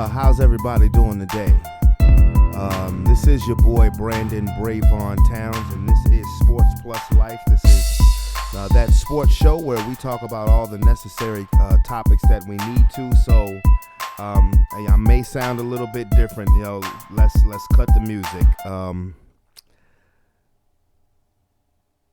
How's everybody doing today? This is your boy Brandon Brevon Towns, and this is Sports Plus Life. This is that sports show where we talk about all the necessary topics that we need to. So I may sound a little bit different. Let's cut the music.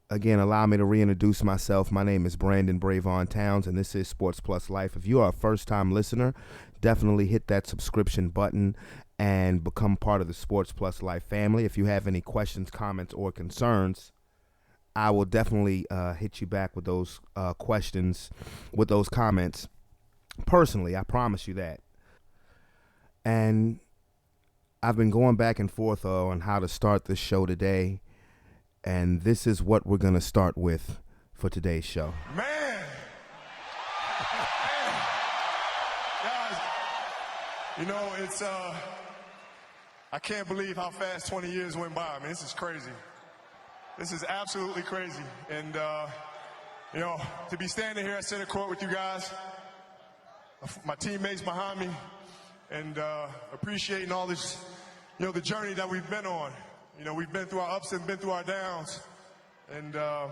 Again, allow me to reintroduce myself. My name is Brandon Brevon Towns, and this is Sports Plus Life. If you are a first-time listener, definitely hit that subscription button and become part of the Sports Plus Life family. If you have any questions, comments, or concerns, I will definitely hit you back with those questions, with those comments personally. I promise you that. And I've been going back and forth on how to start this show today. And this is what we're going to start with for today's show. Man. Guys, it's, I can't believe how fast 20 years went by. I mean, this is crazy. This is absolutely crazy. And, to be standing here at center court with you guys, my teammates behind me, and appreciating all this, the journey that we've been on. We've been through our ups and been through our downs. And I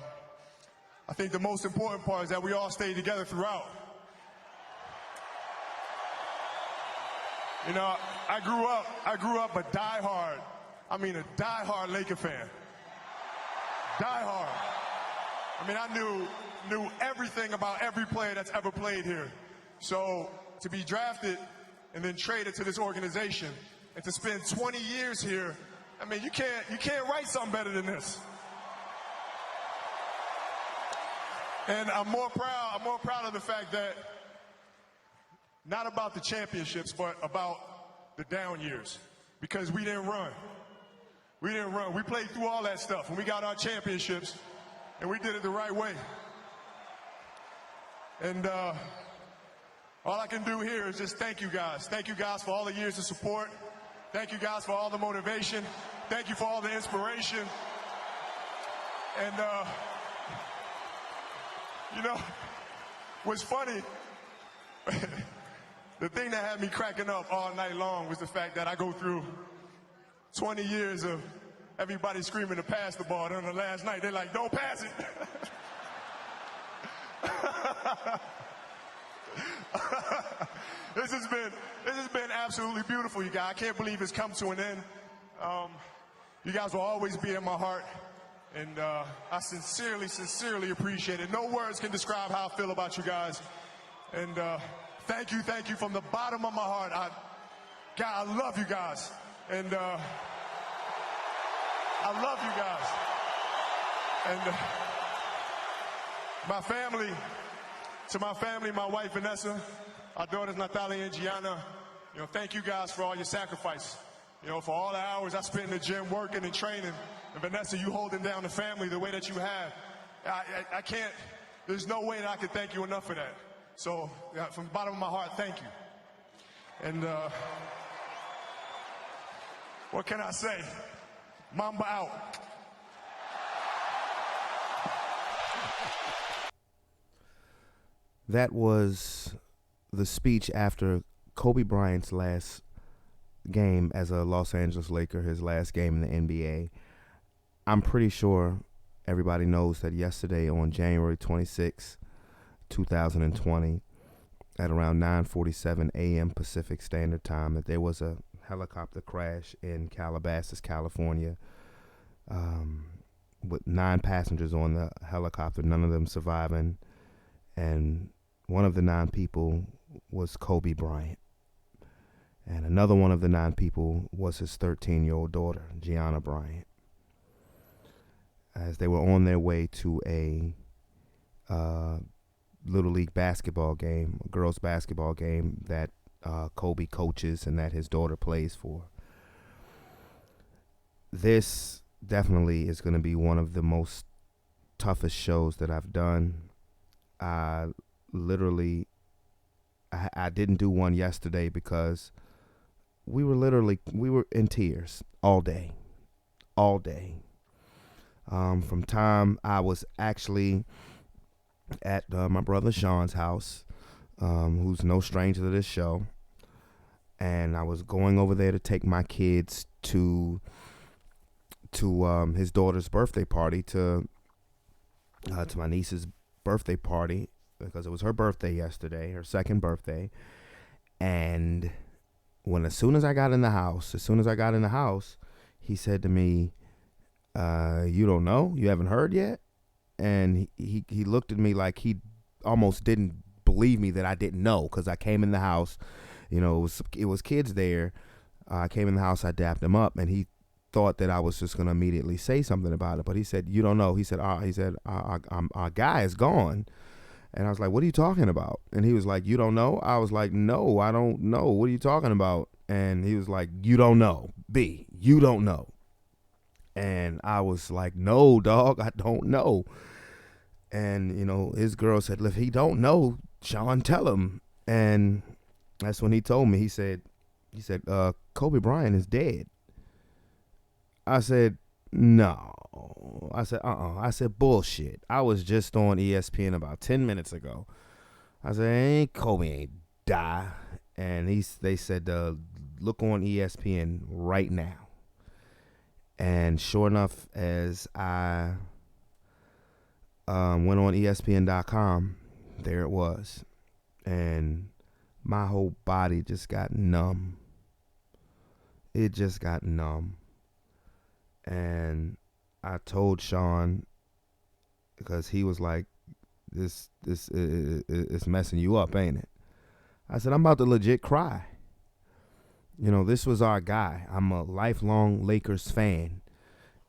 think the most important part is that we all stayed together throughout. I grew up a diehard Laker fan. Diehard. I mean, I knew everything about every player that's ever played here. So to be drafted and then traded to this organization and to spend 20 years here, I mean, you can't write something better than this. And I'm more proud of the fact that not about the championships, but about the down years, because we didn't run. We played through all that stuff, and we got our championships, and we did it the right way. And all I can do here is just thank you guys. Thank you guys for all the years of support. Thank you guys for all the motivation. Thank you for all the inspiration. And, what's funny, the thing that had me cracking up all night long was the fact that I go through 20 years of everybody screaming to pass the ball. And on the last night, they're like, don't pass it. This has been absolutely beautiful, you guys. I can't believe it's come to an end. You guys will always be in my heart, and I sincerely appreciate it. No words can describe how I feel about you guys. And thank you from the bottom of my heart. I love you guys, and I love you guys. And to my family, my wife Vanessa, our daughters Natalia and Gianna, thank you guys for all your sacrifice. For all the hours I spent in the gym working and training. And Vanessa, you holding down the family the way that you have. I can't, there's no way that I can thank you enough for that. So from the bottom of my heart, thank you. And what can I say? Mamba out. That was the speech after Kobe Bryant's last game as a Los Angeles Laker, his last game in the NBA. I'm pretty sure everybody knows that yesterday on January 26, 2020, at around 9:47 a.m. Pacific Standard Time, that there was a helicopter crash in Calabasas, California, with 9 passengers on the helicopter, none of them surviving, and one of the 9 people was Kobe Bryant. And another one of the 9 people was his 13-year-old daughter, Gianna Bryant, as they were on their way to a Little League basketball game, a girls' basketball game that Kobe coaches and that his daughter plays for. This definitely is going to be one of the most toughest shows that I've done. I didn't do one yesterday because we were in tears all day. From time I was actually at my brother Sean's house, who's no stranger to this show, and I was going over there to take my kids to his daughter's birthday party, to my niece's birthday party, because it was her birthday yesterday, her second birthday. And as soon as I got in the house, he said to me, "You don't know? You haven't heard yet?" And he looked at me like he almost didn't believe me that I didn't know, because I came in the house, it was kids there. I came in the house, I dapped him up, and he thought that I was just gonna immediately say something about it. But he said, "You don't know." He said, our guy is gone." And I was like, "What are you talking about?" And he was like, "You don't know?" I was like, "No, I don't know. What are you talking about?" And he was like, "You don't know, B. You don't know." And I was like, "No, dog, I don't know." And his girl said, "If he don't know, Sean, tell him." And that's when he told me. He said, "Kobe Bryant is dead." I said, "No." I said, I said, "Bullshit. I was just on ESPN about 10 minutes ago." I said, Kobe ain't die." And they said, "Look on ESPN right now." And sure enough, as I went on ESPN.com, there it was. And my whole body just got numb. It just got numb. And I told Sean, because he was like, this is messing you up, ain't it? I said, "I'm about to legit cry." This was our guy. I'm a lifelong Lakers fan.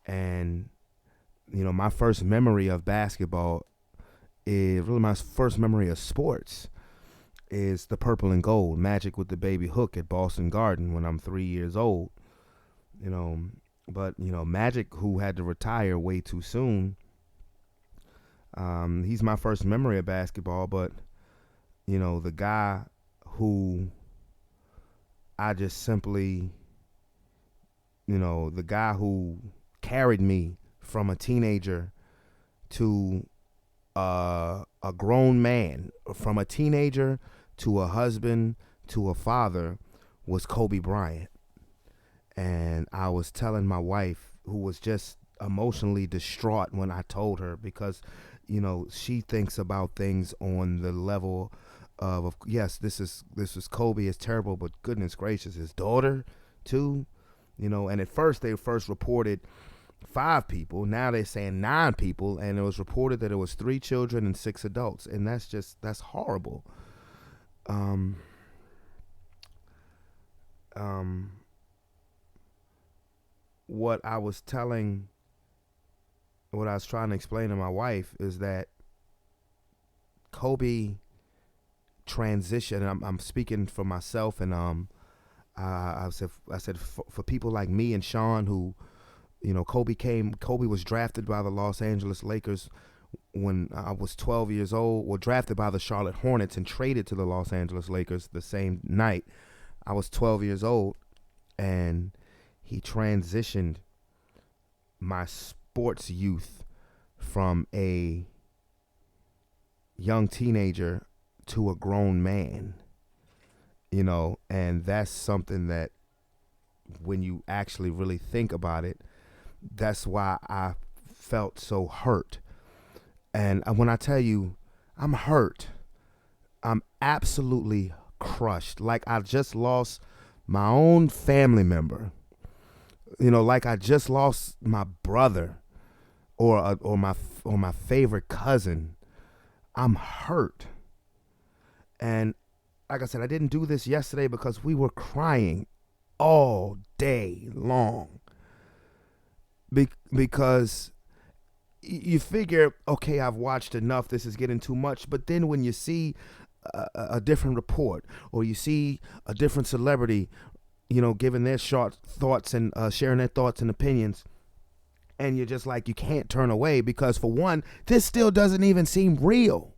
And, my first memory of basketball is really my first memory of sports is the purple and gold, Magic with the baby hook at Boston Garden when I'm 3 years old. But, Magic, who had to retire way too soon, he's my first memory of basketball. But, the guy who I just simply, the guy who carried me from a teenager to a grown man, from a teenager to a husband to a father, was Kobe Bryant. And I was telling my wife, who was just emotionally distraught when I told her, because, she thinks about things on the level of yes, this is Kobe, is terrible, but goodness gracious, his daughter too, And at first they reported 5 people. Now they're saying 9 people, and it was reported that it was 3 children and 6 adults, and that's horrible. What I was trying to explain to my wife is that Kobe transition. I'm speaking for myself, and I said for people like me and Sean, who, Kobe was drafted by the Los Angeles Lakers when I was 12 years old, or drafted by the Charlotte Hornets and traded to the Los Angeles Lakers the same night. I was 12 years old, and he transitioned my sports youth from a young teenager to a grown man, and that's something that, when you actually really think about it, that's why I felt so hurt. And when I tell you I'm hurt, I'm absolutely crushed. Like I just lost my own family member, like I just lost my brother or my favorite cousin. I'm hurt. And like I said, I didn't do this yesterday because we were crying all day long. Because you figure, okay, I've watched enough, this is getting too much. But then when you see a different report, or you see a different celebrity, giving their short thoughts and sharing their thoughts and opinions, and you're just like, you can't turn away, because for one, this still doesn't even seem real.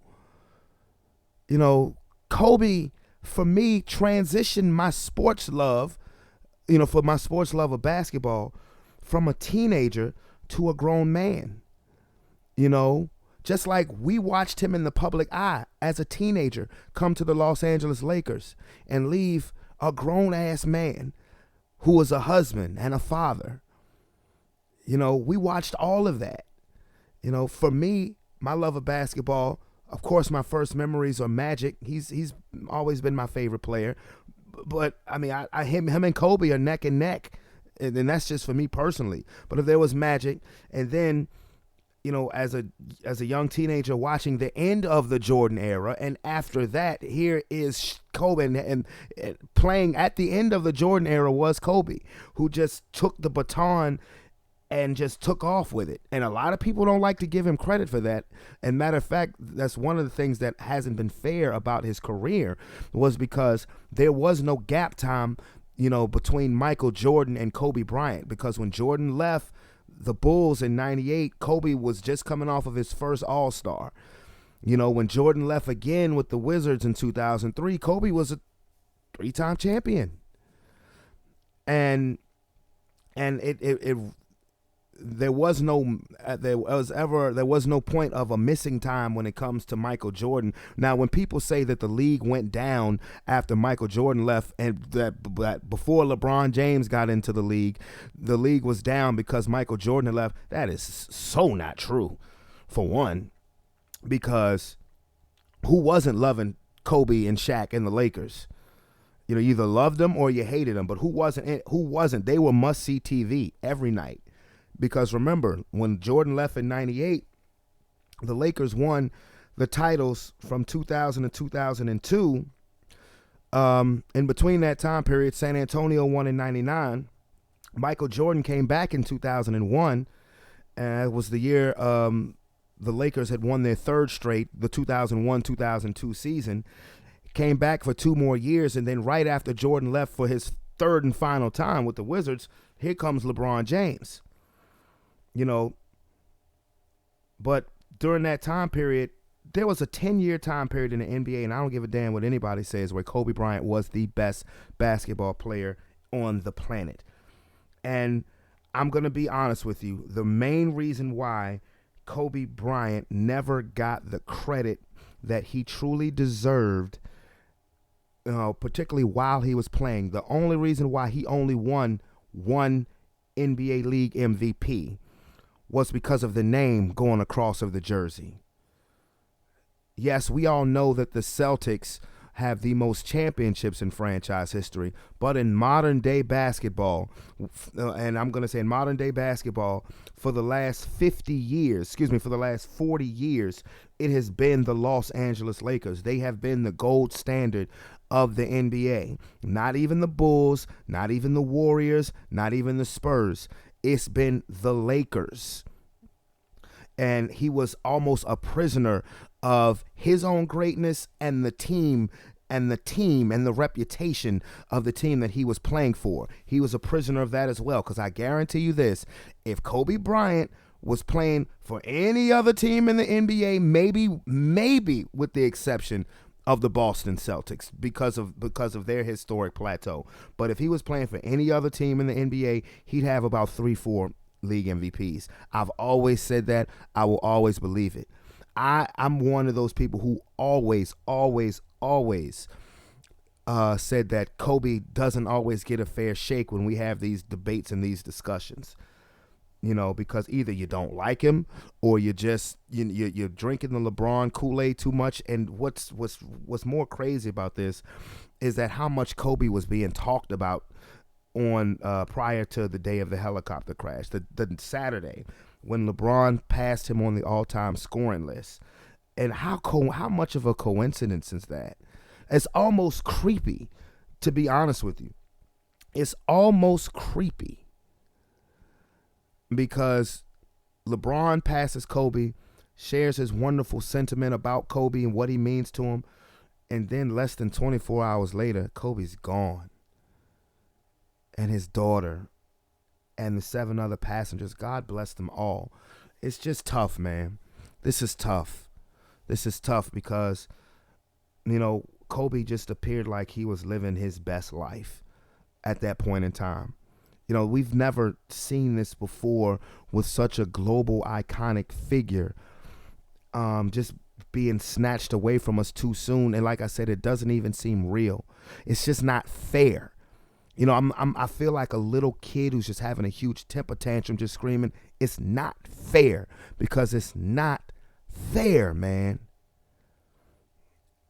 Kobe, for me, transitioned my sports love, for my sports love of basketball, from a teenager to a grown man. Just like we watched him in the public eye as a teenager come to the Los Angeles Lakers and leave a grown-ass man who was a husband and a father. You know, we watched all of that. You know, for me, my love of basketball, of course, my first memories are Magic. He's always been my favorite player. But I mean, him and Kobe are neck and neck, and that's just for me personally. But if there was Magic, and then, you know, as a young teenager watching the end of the Jordan era, and after that, here is Kobe, and playing at the end of the Jordan era was Kobe, who just took the baton and just took off with it. And a lot of people don't like to give him credit for that. And matter of fact, that's one of the things that hasn't been fair about his career, was because there was no gap time, you know, between Michael Jordan and Kobe Bryant. Because when Jordan left the Bulls in 98, Kobe was just coming off of his first All-Star. You know, when Jordan left again with the Wizards in 2003, Kobe was a 3-time champion. And it there was no point of a missing time when it comes to Michael Jordan. Now, when people say that the league went down after Michael Jordan left, and that before LeBron James got into the league was down because Michael Jordan left, that is so not true. For one, because who wasn't loving Kobe and Shaq and the Lakers? You know, you either loved them or you hated them, but who wasn't? They were must-see TV every night. Because remember, when Jordan left in 98, the Lakers won the titles from 2000 to 2002. In between that time period, San Antonio won in 99. Michael Jordan came back in 2001. And it was the year the Lakers had won their third straight, the 2001-2002 season. Came back for 2 more years, and then right after Jordan left for his third and final time with the Wizards, here comes LeBron James. You know, but during that time period, there was a 10-year time period in the NBA, and I don't give a damn what anybody says, where Kobe Bryant was the best basketball player on the planet. And I'm going to be honest with you, the main reason why Kobe Bryant never got the credit that he truly deserved, particularly while he was playing, the only reason why he only won one NBA League MVP was because of the name going across of the jersey. Yes, we all know that the Celtics have the most championships in franchise history, but in modern day basketball, and I'm going to say in modern day basketball, for the last 40 years, it has been the Los Angeles Lakers. They have been the gold standard of the NBA. Not even the Bulls, not even the Warriors, not even the Spurs. It's been the Lakers. And he was almost a prisoner of his own greatness and the team and the reputation of the team that he was playing for. He was a prisoner of that as well, because I guarantee you this, if Kobe Bryant was playing for any other team in the NBA, maybe with the exception of the Boston Celtics because of their historic plateau. But if he was playing for any other team in the NBA, he'd have about 3-4 league MVPs. I've always said that. I will always believe it. I'm one of those people who always said that Kobe doesn't always get a fair shake when we have these debates and these discussions. You know, because either you don't like him or you're drinking the LeBron Kool-Aid too much. And what's more crazy about this is that how much Kobe was being talked about on prior to the day of the helicopter crash, the Saturday when LeBron passed him on the all-time scoring list. And how much of a coincidence is that? It's almost creepy, to be honest with you. It's almost creepy. Because LeBron passes Kobe, shares his wonderful sentiment about Kobe and what he means to him, and then less than 24 hours later, Kobe's gone. And his daughter and the 7 other passengers, God bless them all. It's just tough, man. This is tough. This is tough because, you know, Kobe just appeared like he was living his best life at that point in time. You know, we've never seen this before with such a global iconic figure just being snatched away from us too soon. And like I said, it doesn't even seem real. It's just not fair. I feel like a little kid who's just having a huge temper tantrum, just screaming. It's not fair, because it's not fair, man.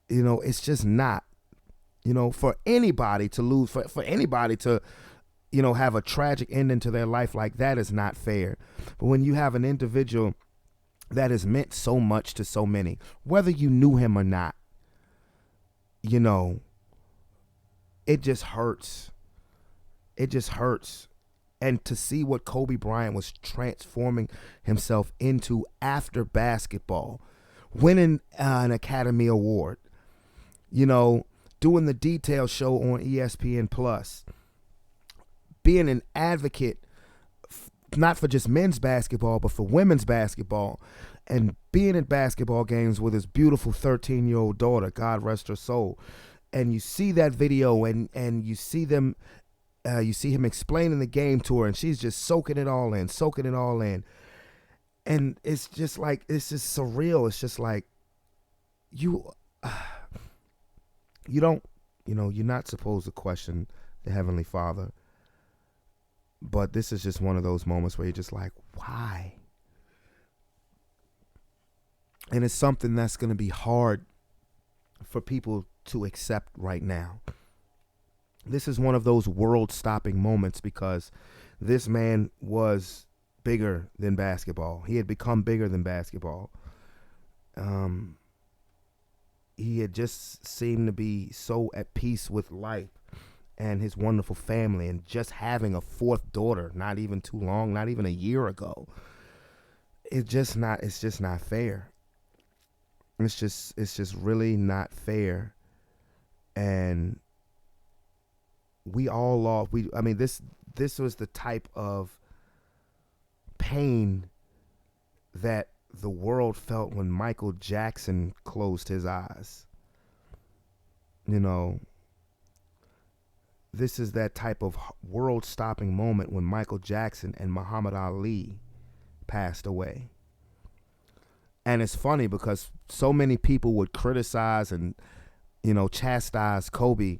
It's just not. For anybody to lose, for anybody to, have a tragic ending to their life like that is not fair. But when you have an individual that has meant so much to so many, whether you knew him or not, it just hurts. It just hurts. And to see what Kobe Bryant was transforming himself into after basketball, winning an Academy Award, doing the detail show on ESPN Plus, being an advocate not for just men's basketball but for women's basketball, and being at basketball games with his beautiful 13-year-old daughter, God rest her soul. And you see that video, and you see them, you see him explaining the game to her, and she's just soaking it all in. And it's just like, it's just surreal. It's just like, you don't, you're not supposed to question the Heavenly Father. But this is just one of those moments where you're just like, why? And it's something that's going to be hard for people to accept right now. This is one of those world-stopping moments, because this man was bigger than basketball. He had become bigger than basketball. He had just seemed to be so at peace with life and his wonderful family, and just having a fourth daughter not even too long, not even a year ago. It's just not fair. It's just really not fair. And we all lost. This was the type of pain that the world felt when Michael Jackson closed his eyes. This is that type of world-stopping moment when Michael Jackson and Muhammad Ali passed away. And it's funny because so many people would criticize and, chastise Kobe.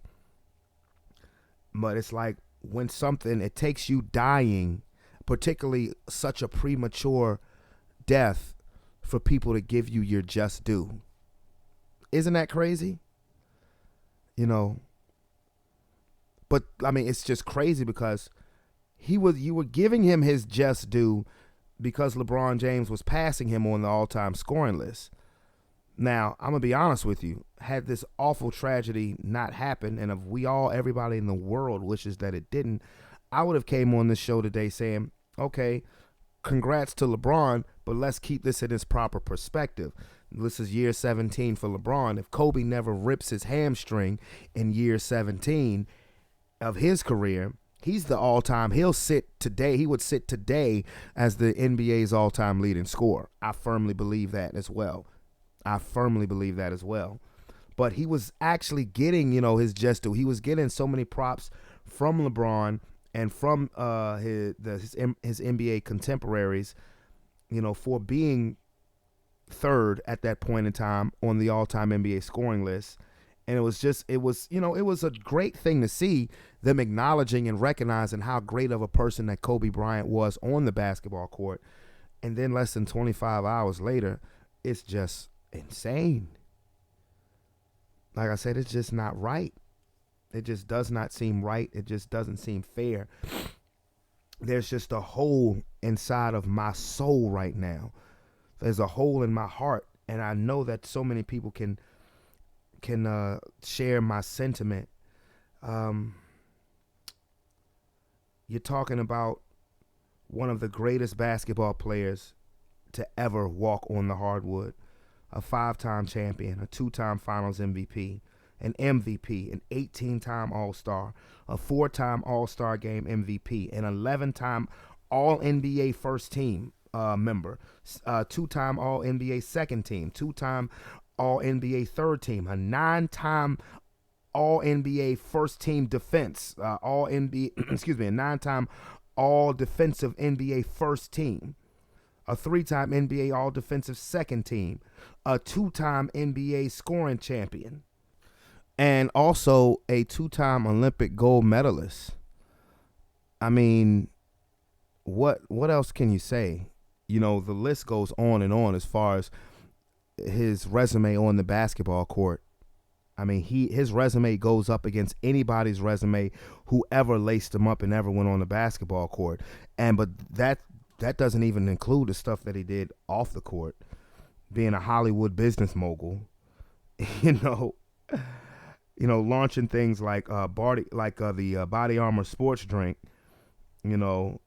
But it's like, when it takes you dying, particularly such a premature death, for people to give you your just due. Isn't that crazy? But it's just crazy because you were giving him his just due because LeBron James was passing him on the all-time scoring list. Now, I'm going to be honest with you. Had this awful tragedy not happened, and if everybody in the world wishes that it didn't, I would have came on this show today saying, okay, congrats to LeBron, but let's keep this in its proper perspective. This is year 17 for LeBron. If Kobe never rips his hamstring in year 17 of his career, he's the all-time. He would sit today as the NBA's all-time leading scorer. I firmly believe that as well. But he was actually getting, his just due. He was getting so many props from LeBron and from his NBA contemporaries, for being third at that point in time on the all-time NBA scoring list. And it was a great thing to see them acknowledging and recognizing how great of a person that Kobe Bryant was on the basketball court. And then less than 25 hours later, it's just insane. Like I said, it's just not right. It just does not seem right. It just doesn't seem fair. There's just a hole inside of my soul right now. There's a hole in my heart. And I know that so many people can share my sentiment. You're talking about one of the greatest basketball players to ever walk on the hardwood, a 5-time champion, a 2-time finals MVP, an MVP, an 18-time All-Star, a 4-time All-Star Game MVP, an 11-time All-NBA first team member, 2-time All-NBA second team, 2-time All-NBA third team, a 9-time All-NBA first team defense, a 9-time All-Defensive NBA first team, a 3-time NBA All-Defensive Second Team, a 2-time NBA scoring champion, and also a 2-time Olympic gold medalist. I mean, what else can you say? The list goes on and on as far as his resume on the basketball court. I mean, his resume goes up against anybody's resume who ever laced him up and ever went on the basketball court. But that doesn't even include the stuff that he did off the court, being a Hollywood business mogul. you know, launching things like the Body Armor sports drink. And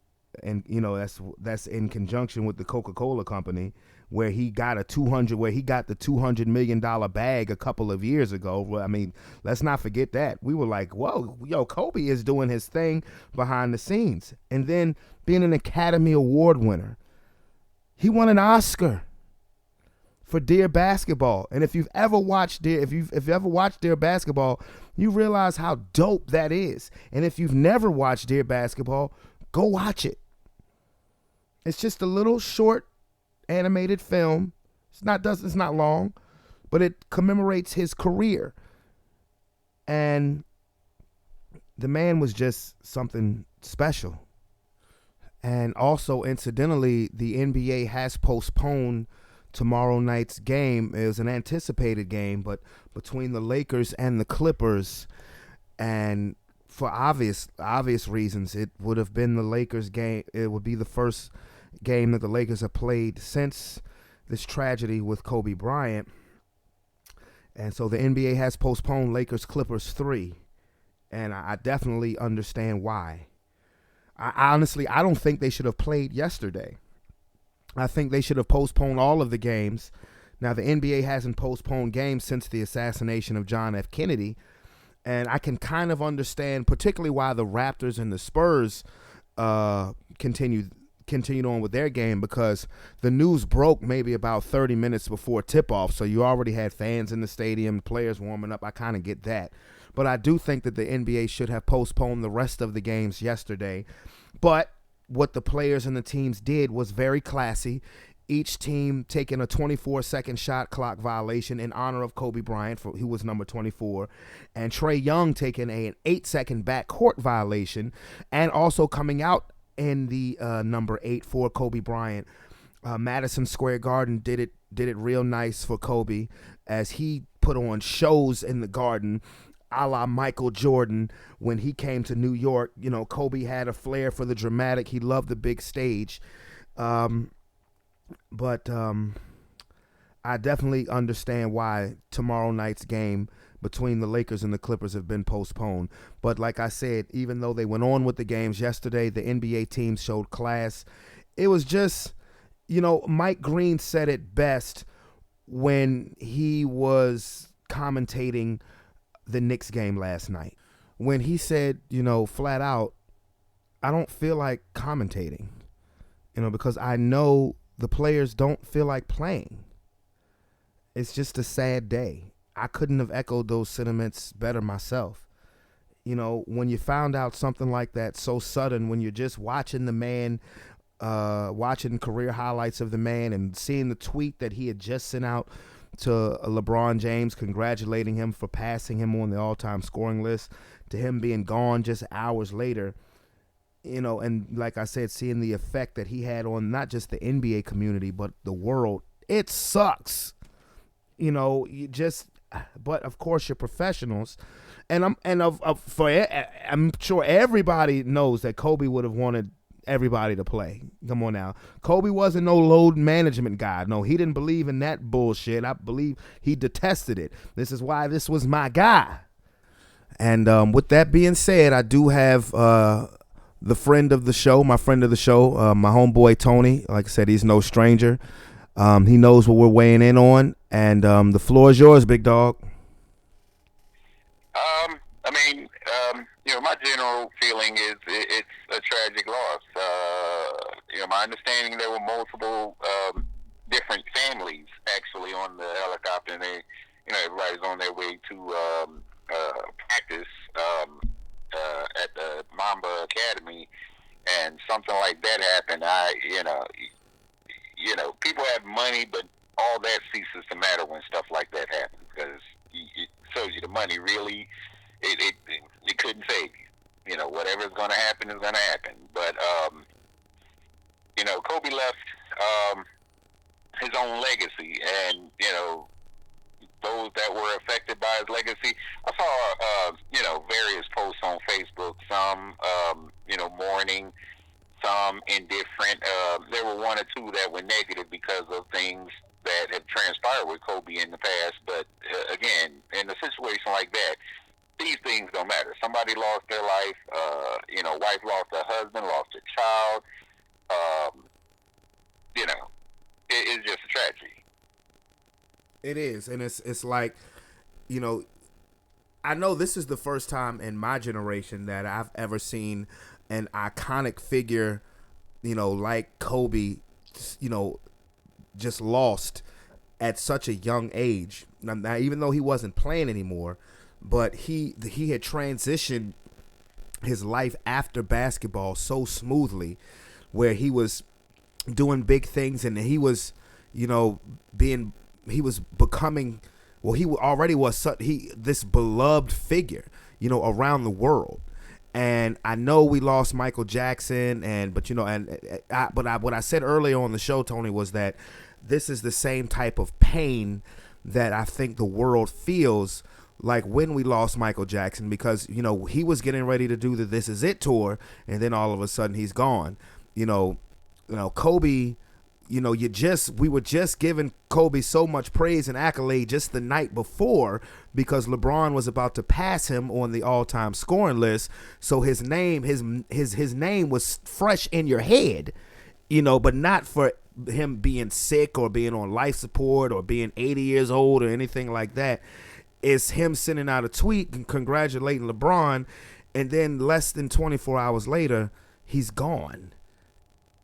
that's in conjunction with the Coca-Cola company, where he got the $200 million bag a couple of years ago. I mean, let's not forget that. We were like, whoa, Kobe is doing his thing behind the scenes. And then being an Academy Award winner, he won an Oscar for Dear Basketball. And if you've ever watched Dear Basketball, you realize how dope that is. And if you've never watched Dear Basketball, go watch it. It's just a little short animated film. It's not long, but it commemorates his career. And the man was just something special. And also, incidentally, the NBA has postponed tomorrow night's game. It was an anticipated game, but between the Lakers and the Clippers, and for obvious reasons, it would have been the Lakers game. It would be the first game that the Lakers have played since this tragedy with Kobe Bryant. And so the NBA has postponed Lakers Clippers 3. And I definitely understand why. I don't think they should have played yesterday. I think they should have postponed all of the games. Now, the NBA hasn't postponed games since the assassination of John F. Kennedy. And I can kind of understand particularly why the Raptors and the Spurs continued on with their game, because the news broke maybe about 30 minutes before tip-off, so you already had fans in the stadium, players warming up. I kind of get that. But I do think that the NBA should have postponed the rest of the games yesterday. But what the players and the teams did was very classy. Each team taking a 24-second shot clock violation in honor of Kobe Bryant, who was number 24, and Trae Young taking an 8-second backcourt violation, and also coming out in the number 8 for Kobe Bryant. Madison Square Garden did it real nice for Kobe, as he put on shows in the Garden, a la Michael Jordan when he came to New York. Kobe had a flair for the dramatic. He loved the big stage. But I definitely understand why tomorrow night's game between the Lakers and the Clippers have been postponed. But like I said, even though they went on with the games yesterday, the NBA teams showed class. It was just, Mike Green said it best when he was commentating the Knicks game last night. When he said, flat out, I don't feel like commentating, because I know the players don't feel like playing. It's just a sad day. I couldn't have echoed those sentiments better myself. When you found out something like that so sudden, when you're just watching the man, watching career highlights of the man and seeing the tweet that he had just sent out to LeBron James congratulating him for passing him on the all-time scoring list, to him being gone just hours later, and like I said, seeing the effect that he had on not just the NBA community, but the world, it sucks. But of course you're professionals, and I'm sure everybody knows that Kobe would have wanted everybody to play. Come on now. Kobe wasn't no load management guy. No, he didn't believe in that bullshit. I believe he detested it. This is why this was my guy. And with that being said, I do have my friend of the show, my homeboy Tony. Like I said, he's no stranger. He knows what we're weighing in on, and the floor is yours, big dog. My general feeling is it's a tragic loss. My understanding, there were multiple different families actually on the helicopter, and they, everybody's on their way to practice at the Mamba Academy, and something like that happened. people have money, but all that ceases to matter when stuff like that happens, because it shows you the money really, it couldn't save you. Whatever's going to happen is going to happen. But Kobe left his own legacy, and those that were affected by his legacy. I saw various posts on Facebook. Some mourning, some indifferent. There were one or two that were negative because of things that have transpired with Kobe in the past. But again, in a situation like that, these things don't matter. Somebody lost their life. Wife lost her husband, lost a child. It's just a tragedy. It is, and it's like, I know this is the first time in my generation that I've ever seen an iconic figure, like Kobe, just lost at such a young age. Now, even though he wasn't playing anymore, but he had transitioned his life after basketball so smoothly, where he was doing big things, and he was, he was becoming, well, he already was this beloved figure, around the world. And I know we lost Michael Jackson, but what I said earlier on the show, Tony, was that this is the same type of pain that I think the world feels like when we lost Michael Jackson, because he was getting ready to do the This Is It tour, and then all of a sudden he's gone. Kobe, we were just giving Kobe so much praise and accolade just the night before, because LeBron was about to pass him on the all-time scoring list. So his name was fresh in your head, but not for him being sick or being on life support or being 80 years old or anything like that. It's him sending out a tweet and congratulating LeBron, and then less than 24 hours later, he's gone.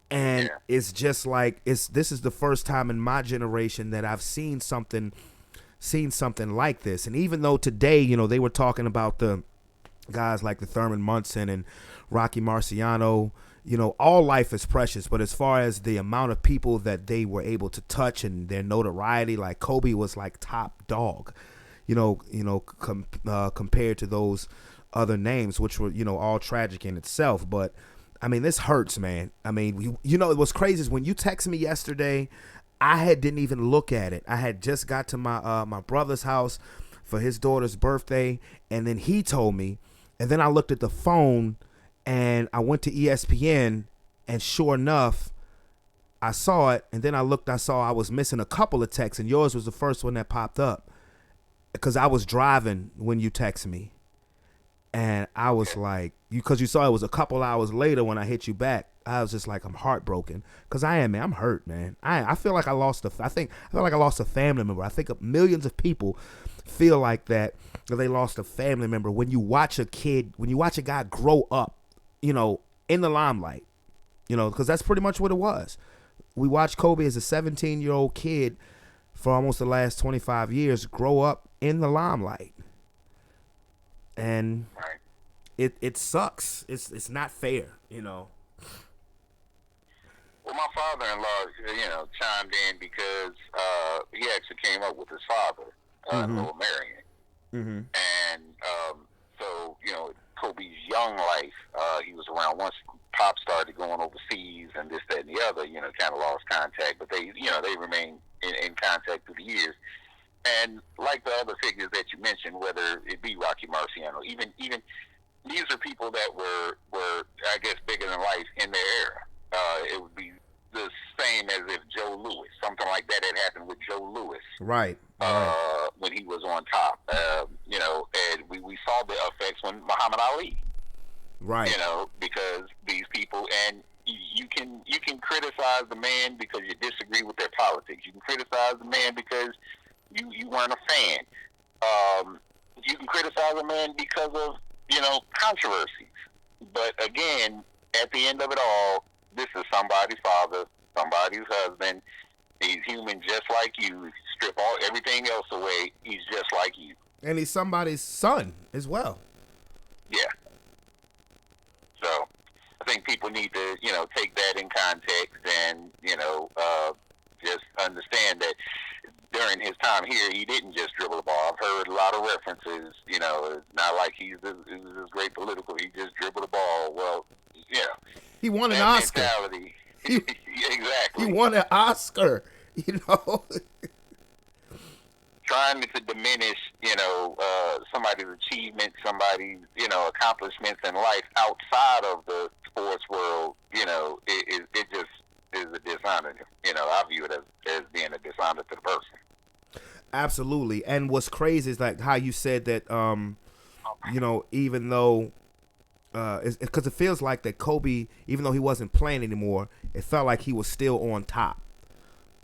And it's just like, this is the first time in my generation that I've seen something like this. And even though today, they were talking about the guys like the Thurman Munson and Rocky Marciano, all life is precious. But as far as the amount of people that they were able to touch and their notoriety, like Kobe was like top dog, compared to those other names, which were, all tragic in itself. But I mean, this hurts, man. I mean, what's crazy is when you text me yesterday, didn't even look at it. I had just got to my brother's house for his daughter's birthday, and then he told me, and then I looked at the phone, and I went to ESPN, and sure enough, I saw it, and then I saw I was missing a couple of texts, and yours was the first one that popped up, because I was driving when you texted me. And I was like, because you saw it was a couple hours later when I hit you back, I was just like, I'm heartbroken. Because I am, man. I'm hurt, man. I feel like I lost a family member. I think millions of people feel like that they lost a family member when you watch a guy grow up, in the limelight, because that's pretty much what it was. We watched Kobe as a 17-year-old kid for almost the last 25 years grow up in the limelight. And it sucks. It's not fair, Well, my father-in-law, chimed in because he actually came up with his father, Noah Marion. Mm-hmm. And so, Kobe's young life, he was around once Pop started going overseas and this, that, and the other, kind of lost contact. But they remained in contact through the years. And like the other figures that you mentioned, whether it be Rocky Marciano, even these are people that were I guess bigger than life in their era. It would be the same as if Joe Louis, something like that had happened with Joe Louis, right? When he was on top, and we saw the effects when Muhammad Ali, right? Because these people, and you can criticize the man because you disagree with their politics. You can criticize the man because you weren't a fan. You can criticize a man because of, controversies. But again, at the end of it all, this is somebody's father, somebody's husband. He's human just like you. Strip everything else away, he's just like you. And he's somebody's son as well. Yeah. So I think people need to, take that in context and, just understand that during his time here, he didn't just dribble the ball. I've heard a lot of references. You know, it's not like he's this great political. He just dribbled the ball. Well, yeah, he won an that Oscar. mentality. Exactly. He won an Oscar. You know. Trying to diminish, somebody's achievements, somebody's, accomplishments in life outside of the sports world, it just is a dishonor. I view it as being a dishonor to the person. Absolutely. And what's crazy is like how you said that, even though, because it feels like that Kobe, even though he wasn't playing anymore, it felt like he was still on top,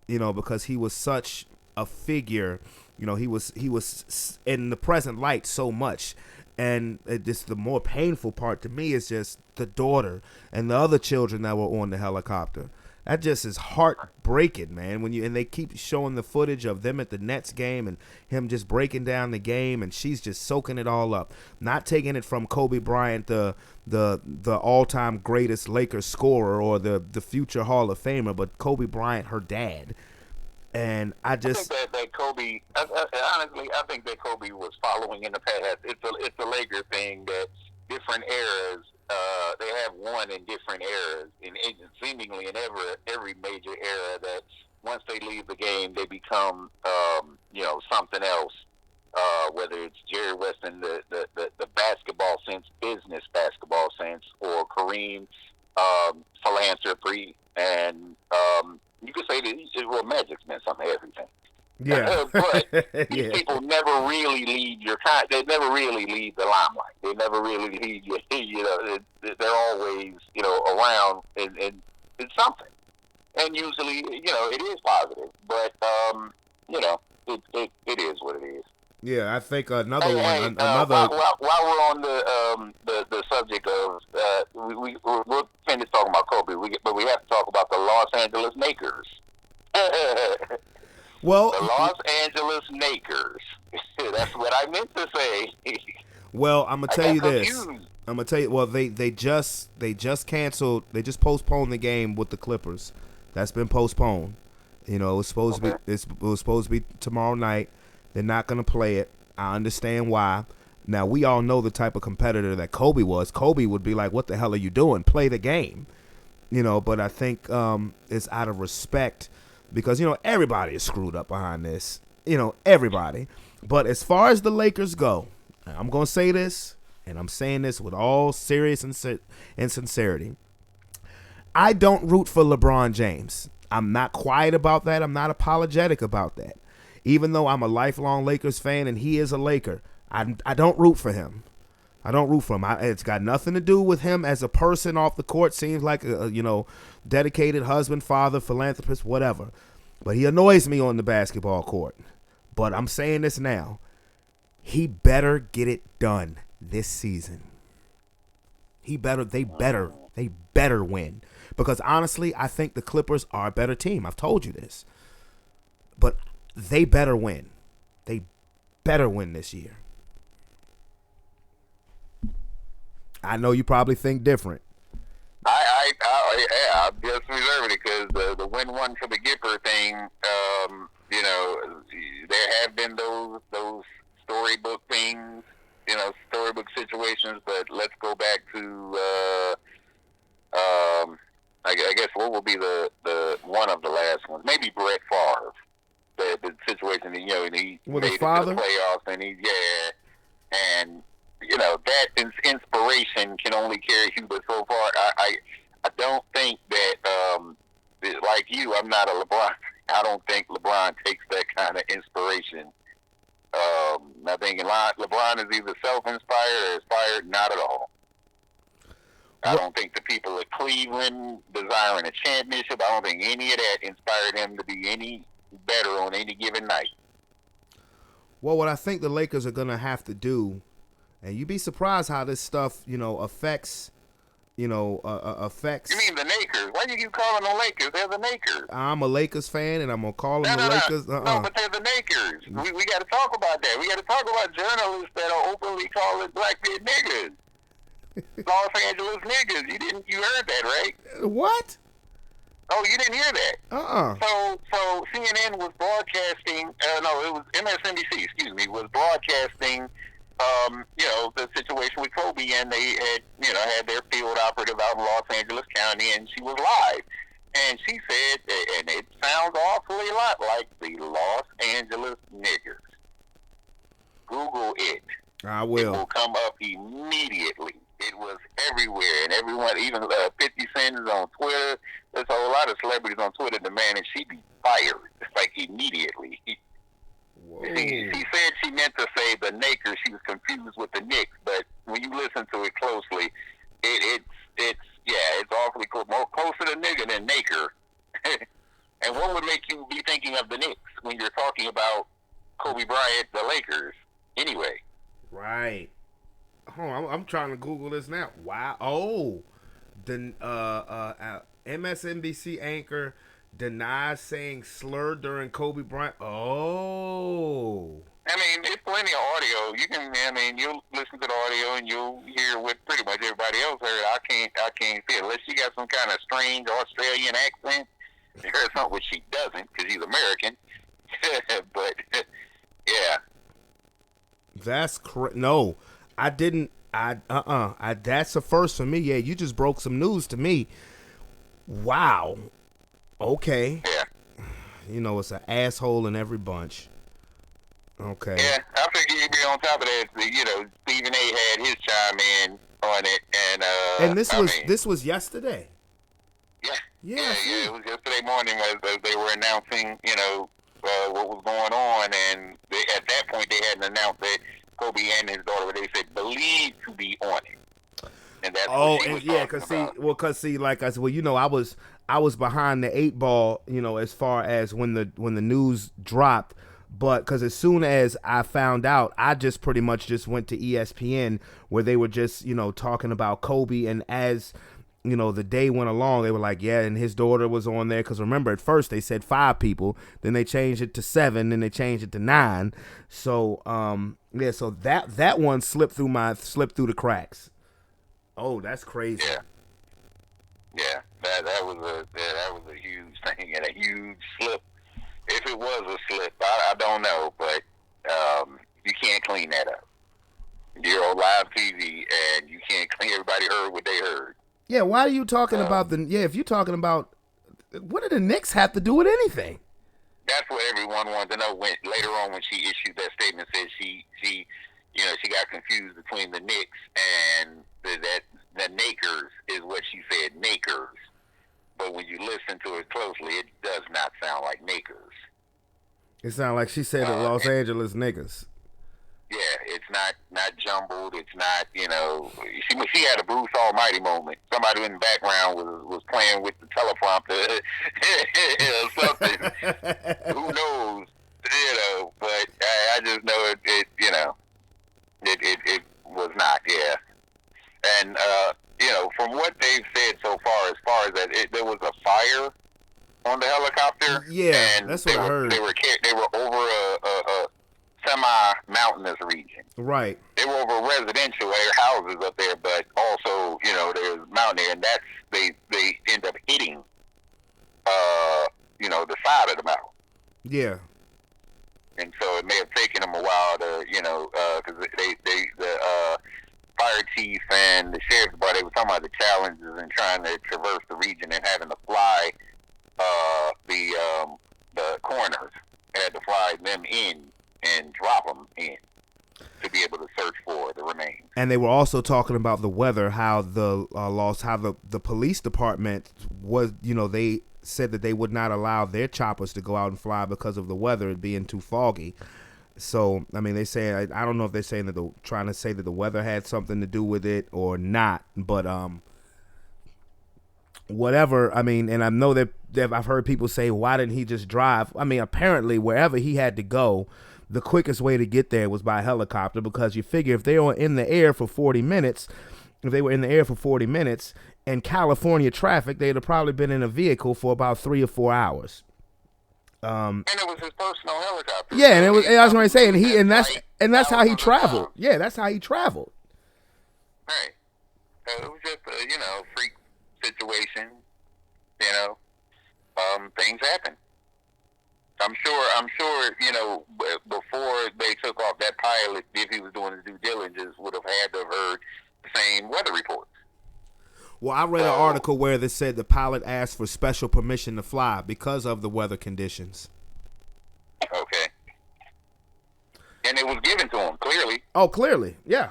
because he was such a figure. He was in the present light so much, and just the more painful part to me is just the daughter and the other children that were on the helicopter. That just is heartbreaking, man. And they keep showing the footage of them at the Nets game and him just breaking down the game, and she's just soaking it all up, not taking it from Kobe Bryant, the all-time greatest Lakers scorer or the future Hall of Famer, but Kobe Bryant, her dad. And I think that Kobe, honestly, I think that Kobe was following in the past. It's a Laker thing that different eras, they have won in different eras, and seemingly in every major era that once they leave the game, they become, something else. Whether it's Jerry West in the basketball sense, business basketball sense, or Kareem, philanthropy, and you could say that Magic's meant something to everything. Yeah. But these people never really lead they never really lead the limelight. They never really lead they're always, around in something. And usually, it is positive. But, it is what it is. Yeah, I think another one. While we're on the subject of we'll finish talking about Kobe, but we have to talk about the Los Angeles Lakers. Well, the Los Angeles Lakers. That's what I meant to say. Well, I'm gonna tell you this. I'm gonna tell you. Well, they just canceled. They just postponed the game with the Clippers. That's been postponed. It was supposed to be. It was supposed to be tomorrow night. They're not going to play it. I understand why. Now, we all know the type of competitor that Kobe was. Kobe would be like, what the hell are you doing? Play the game. But I think it's out of respect because, everybody is screwed up behind this. Everybody. But as far as the Lakers go, I'm going to say this, and I'm saying this with all serious and sincerity. I don't root for LeBron James. I'm not quiet about that. I'm not apologetic about that. Even though I'm a lifelong Lakers fan and he is a Laker, I don't root for him. I don't root for him. It's got nothing to do with him as a person off the court. Seems like a dedicated husband, father, philanthropist, whatever. But he annoys me on the basketball court. But I'm saying this now. He better get it done this season. They better win. Because honestly, I think the Clippers are a better team. I've told you this. But they better win. They better win this year. I know you probably think different. I just reserve it because the win one for the Gipper thing. There have been those storybook things, storybook situations. But let's go back to I guess what will be the one of the last ones? Maybe Brett Favre. The situation, and he with made his father? It to the playoffs, and that inspiration can only carry you but so far. I don't think that, like you, I'm not a LeBron. I don't think LeBron takes that kind of inspiration. I think LeBron is either self-inspired or inspired, not at all. I don't think the people at Cleveland desiring a championship, I don't think any of that inspired him to be any better on any given night. Well, what I think the Lakers are going to have to do, and you'd be surprised how this stuff, affects. You mean the Lakers? Why do you keep calling them Lakers? They're the Lakers. I'm a Lakers fan, and I'm going to call them the Lakers. No, but they're the Lakers. We got to talk about that. We got to talk about journalists that are openly calling Blackbeard niggas. Los Angeles niggas. You heard that, right? What? Oh, you didn't hear that? Uh-uh. So CNN was broadcasting. No, it was MSNBC. Excuse me, was broadcasting. The situation with Kobe, and they had their field operative out in Los Angeles County, and she was live, and she said, and it sounds awfully a lot like the Los Angeles niggers. Google it. I will. It will come up immediately. It was everywhere, and everyone, even 50 Cent is on Twitter. There's a whole lot of celebrities on Twitter demanding she be fired, like immediately. She said she meant to say the Nakers. She was confused with the Knicks, but when you listen to it closely, it's awfully more closer to nigger than Naker. And what would make you be thinking of the Knicks when you're talking about Kobe Bryant, the Lakers? Anyway. Right. Hold on, I'm trying to Google this now. Wow. Oh, the MSNBC anchor denies saying slur during Kobe Bryant. Oh. I mean, there's plenty of audio. You'll listen to the audio and you'll hear what pretty much everybody else heard. I can't see it unless she got some kind of strange Australian accent. There's something which she doesn't because she's American. But yeah. That's no, I didn't. That's a first for me. Yeah, you just broke some news to me. Wow. Okay. Yeah. It's an asshole in every bunch. Okay. Yeah, I figured you'd be on top of that. Stephen A. had his chime in on it, and this was yesterday. Yeah. It was yesterday morning as they were announcing, what was going on, and at that point they hadn't announced that Kobe and his daughter, they said, believed to be on it. And that's what she was because like I said, I was behind the 8 ball, as far as when the news dropped, but because as soon as I found out, I just pretty much just went to ESPN where they were just, talking about Kobe, and as the day went along, they were like, yeah, and his daughter was on there. Because remember, at first they said 5 people, then they changed it to 7, then they changed it to 9. So, so that one slipped through the cracks. Oh, that's crazy. Yeah, that was a huge thing and a huge slip. If it was a slip, I don't know, but you can't clean that up. You're on live TV, and you can't clean. Everybody heard what they heard. Yeah, why are you talking about if you're talking about, what did the Knicks have to do with anything? That's what everyone wanted to know later on when she issued that statement, said she got confused between the Knicks and the Nakers is what she said, Nakers. But when you listen to it closely, it does not sound like Nakers. It sounds like she said Los Angeles niggas. Yeah, it's not jumbled. It's not, she had a Bruce Almighty moment. Somebody in the background was playing with the teleprompter or something. Who knows? But I just know it was not. Yeah, and from what they've said so far as that there was a fire on the helicopter. Yeah, and that's what I heard. They were over a semi-mountainous region. Right. They were over residential houses up there, but also, there's mountain there, and they end up hitting, the side of the mountain. Yeah. And so it may have taken them a while to, because the fire chief and the sheriff's department, they were talking about the challenges in trying to traverse the region and having to fly the coroners. They had to fly them in and drop them in to be able to search for the remains. And they were also talking about the weather, how the police department was, they said that they would not allow their choppers to go out and fly because of the weather, it being too foggy. So, they say, I don't know if they're saying that trying to say that the weather had something to do with it or not, but whatever. And I know that I've heard people say, why didn't he just drive? Apparently wherever he had to go, the quickest way to get there was by helicopter, because you figure if they were in the air for 40 minutes, in California traffic, they'd have probably been in a vehicle for about 3 or 4 hours. And it was his personal helicopter. Yeah, and it was. I was going to say, and that's how he traveled. Yeah, that's how he traveled. Right. It was just a freak situation. things happen. I'm sure, before they took off, that pilot, if he was doing his due diligence, would have had to have heard the same weather reports. Well, I read an article where they said the pilot asked for special permission to fly because of the weather conditions. Okay. And it was given to him, clearly. Oh, clearly, yeah.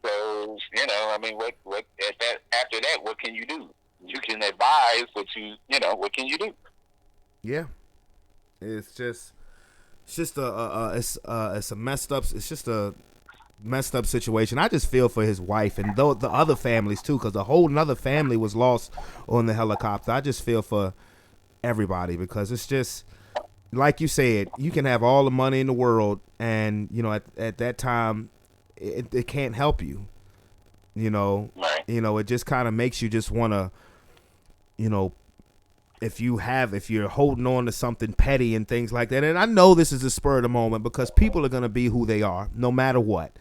So, I mean, what after that, what can you do? You can advise, but what can you do? Yeah. It's a messed up. It's just a messed up situation. I just feel for his wife and the other families too, because a whole nother family was lost on the helicopter. I just feel for everybody because it's just like you said. You can have all the money in the world, and at that time, it can't help you. Right. It just kind of makes you just want to, if you're holding on to something petty and things like that. And I know this is a spur of the moment because people are going to be who they are no matter what.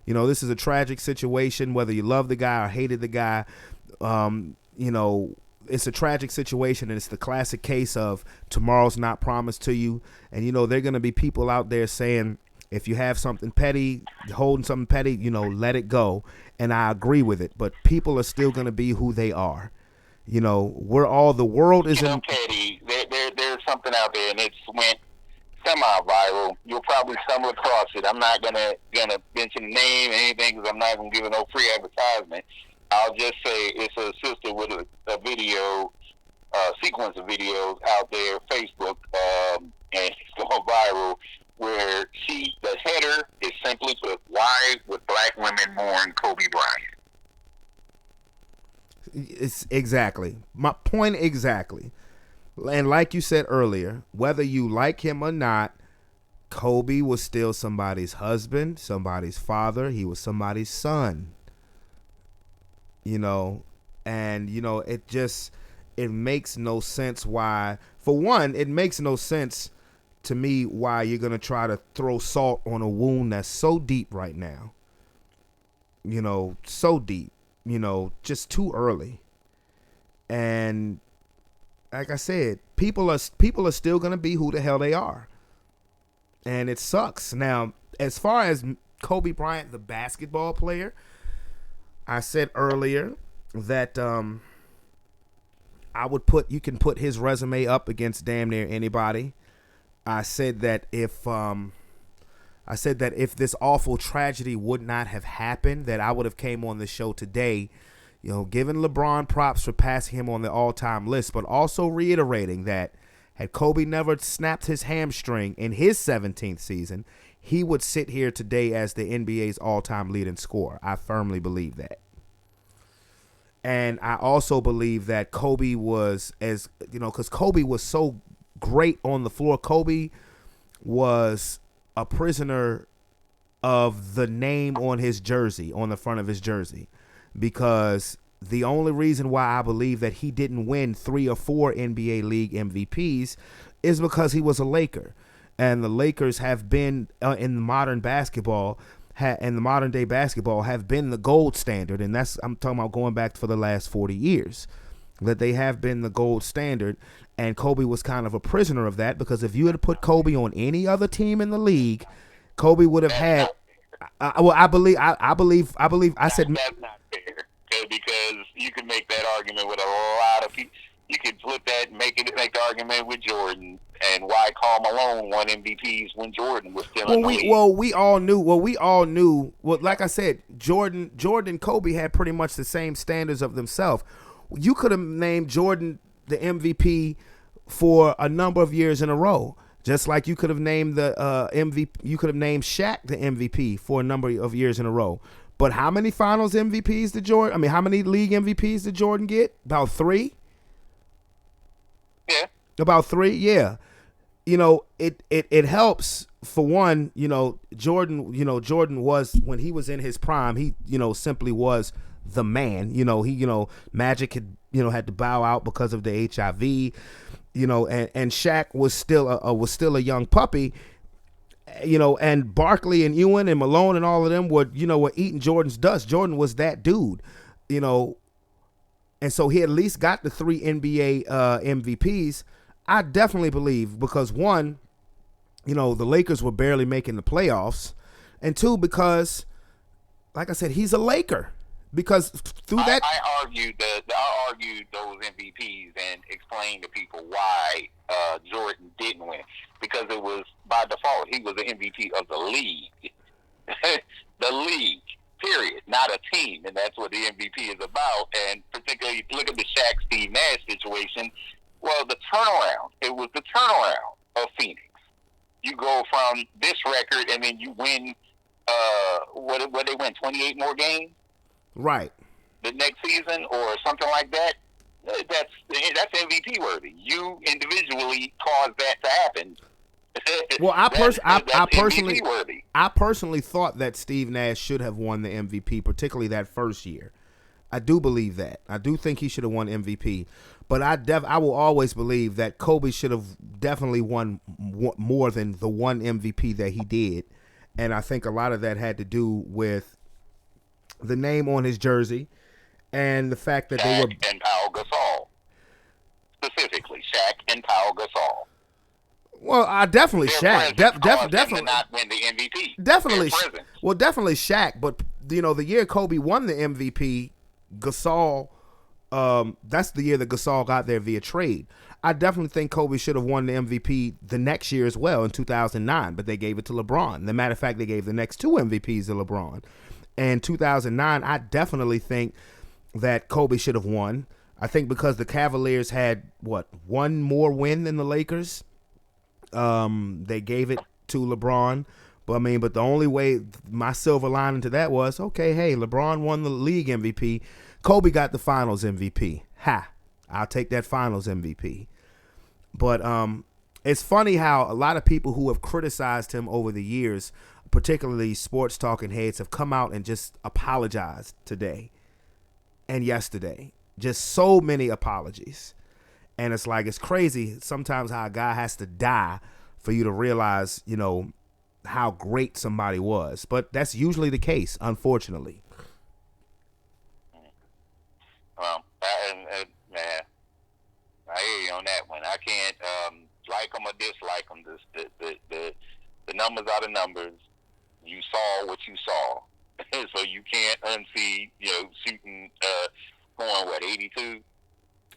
This is a tragic situation, whether you love the guy or hated the guy. It's a tragic situation, and it's the classic case of tomorrow's not promised to you. And, there are going to be people out there saying, if you have something petty, holding something petty, let it go. And I agree with it. But people are still going to be who they are. The world isn't petty. There's something out there, and it's went semi-viral. You'll probably stumble across it. I'm not gonna mention the name or anything because I'm not gonna give it no free advertisement. I'll just say it's a sister with a video, sequence of videos out there, Facebook, and it's going viral. Where the header is simply put, "Why would black women mourn Kobe Bryant?" It's exactly my point. Exactly. And like you said earlier, whether you like him or not, Kobe was still somebody's husband, somebody's father. He was somebody's son. And it makes no sense why. For one, it makes no sense to me why you're going to try to throw salt on a wound that's so deep right now. So deep. Just too early. And like I said, people are still going to be who the hell they are. And it sucks. Now, as far as Kobe Bryant, the basketball player, I said earlier that you can put his resume up against damn near anybody. I said that if this awful tragedy would not have happened, that I would have came on the show today, giving LeBron props for passing him on the all-time list, but also reiterating that had Kobe never snapped his hamstring in his 17th season, he would sit here today as the NBA's all-time leading scorer. I firmly believe that. And I also believe that Kobe was, because Kobe was so great on the floor. Kobe was a prisoner of the name on his jersey, on the front of his jersey, because the only reason why I believe that he didn't win 3 or 4 NBA League MVPs is because he was a Laker. And the Lakers have been in the modern basketball, and the modern day basketball have been the gold standard. And I'm talking about going back for the last 40 years, that they have been the gold standard. And Kobe was kind of a prisoner of that, because if you had put Kobe on any other team in the league, Kobe would have had. I believe. I said that's not fair, because you can make that argument with a lot of people. You could flip that, and make the argument with Jordan, and why Karl Malone won MVPs when Jordan was still in the league. We all knew. Well, like I said, Jordan and Kobe had pretty much the same standards of themselves. You could have named Jordan the MVP for a number of years in a row, just like you could have named the MVP. You could have named Shaq the MVP for a number of years in a row. But how many Finals MVPs did Jordan? I mean, how many league MVPs did Jordan get? About 3. Yeah. About 3. Yeah. It helps for one. Jordan was, when he was in his prime, he simply was the man. Magic had to bow out because of the HIV. And Shaq was still a young puppy. And Barkley and Ewan and Malone and all of them were eating Jordan's dust. Jordan was that dude. and so he at least got the 3 NBA MVPs. I definitely believe because one, the Lakers were barely making the playoffs, and two, because, like I said, he's a Laker. Because through that, I argued those MVPs and explained to people why Jordan didn't win, because it was by default he was the MVP of the league, the league, period, not a team, and that's what the MVP is about. And particularly, look at the Shaq Steve Nash situation. Well, the turnaround, it was the turnaround of Phoenix. You go from this record and then you win. What they win 28 more games. Right. The next season or something like that, that's MVP worthy. You individually caused that to happen. Well, I personally thought that Steve Nash should have won the MVP, particularly that first year. I do believe that. I do think he should have won MVP. But I will always believe that Kobe should have definitely won more than the one MVP that he did. And I think a lot of that had to do with the name on his jersey and the fact that they were... and Pau Gasol. Specifically, Shaq and Pau Gasol. Well, definitely Shaq. Definitely not win the MVP. Definitely. Well, definitely Shaq. But the year Kobe won the MVP, Gasol. That's the year that Gasol got there via trade. I definitely think Kobe should have won the MVP the next year as well in 2009, but they gave it to LeBron. As a matter of fact, they gave the next 2 MVPs to LeBron. And 2009, I definitely think that Kobe should have won. I think because the Cavaliers had one more win than the Lakers. They gave it to LeBron. But the only way, my silver lining to that was, okay, hey, LeBron won the league MVP. Kobe got the finals MVP. I'll take that finals MVP. But it's funny how a lot of people who have criticized him over the years, particularly sports talking heads, have come out and just apologized today and yesterday. Just so many apologies. And it's like, it's crazy sometimes how a guy has to die for you to realize, how great somebody was. But that's usually the case, unfortunately. Well, man, I hear you on that one. I can't like them or dislike them. The numbers are the numbers. You saw what you saw, so you can't unsee. Shooting going 82.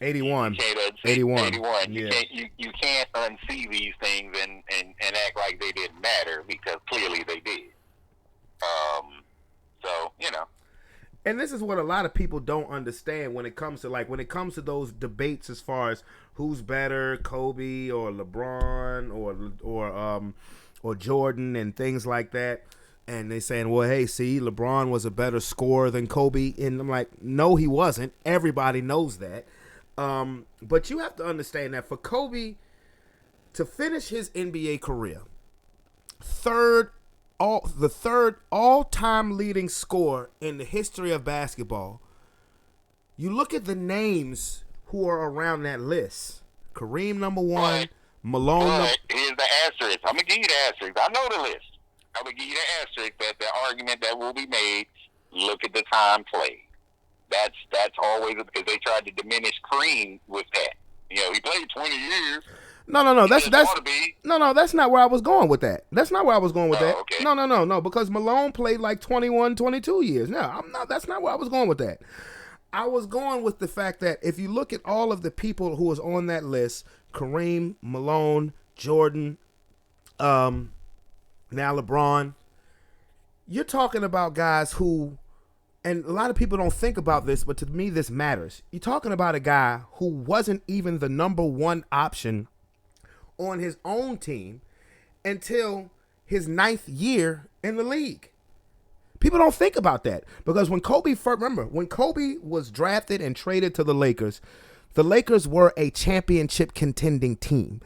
81. 81. Yeah. You can't unsee these things and act like they didn't matter, because clearly they did. And this is what a lot of people don't understand when it comes to those debates as far as who's better, Kobe or LeBron or Jordan and things like that. And they saying, well, hey, see, LeBron was a better scorer than Kobe. And I'm like, no, he wasn't. Everybody knows that. But you have to understand that for Kobe to finish his NBA career, the third all-time leading scorer in the history of basketball, you look at the names who are around that list. Kareem number 1, Malone. Here's the asterisk. I'm gonna give you the asterisk. I know the list. I'm gonna give you the asterisk that the argument that will be made. Look at the time played. That's always, because they tried to diminish Kareem with that. He played 20 years. No. That's not where I was going with that. That's not where I was going with that. Okay. No. Because Malone played like 21, 22 years. No, that's not where I was going with that. I was going with the fact that if you look at all of the people who was on that list, Kareem, Malone, Jordan, now LeBron, you're talking about guys who, and a lot of people don't think about this, but to me this matters. You're talking about a guy who wasn't even the number 1 option on his own team until his 9th year in the league. People don't think about that, because when Kobe was drafted and traded to the Lakers were a championship contending team.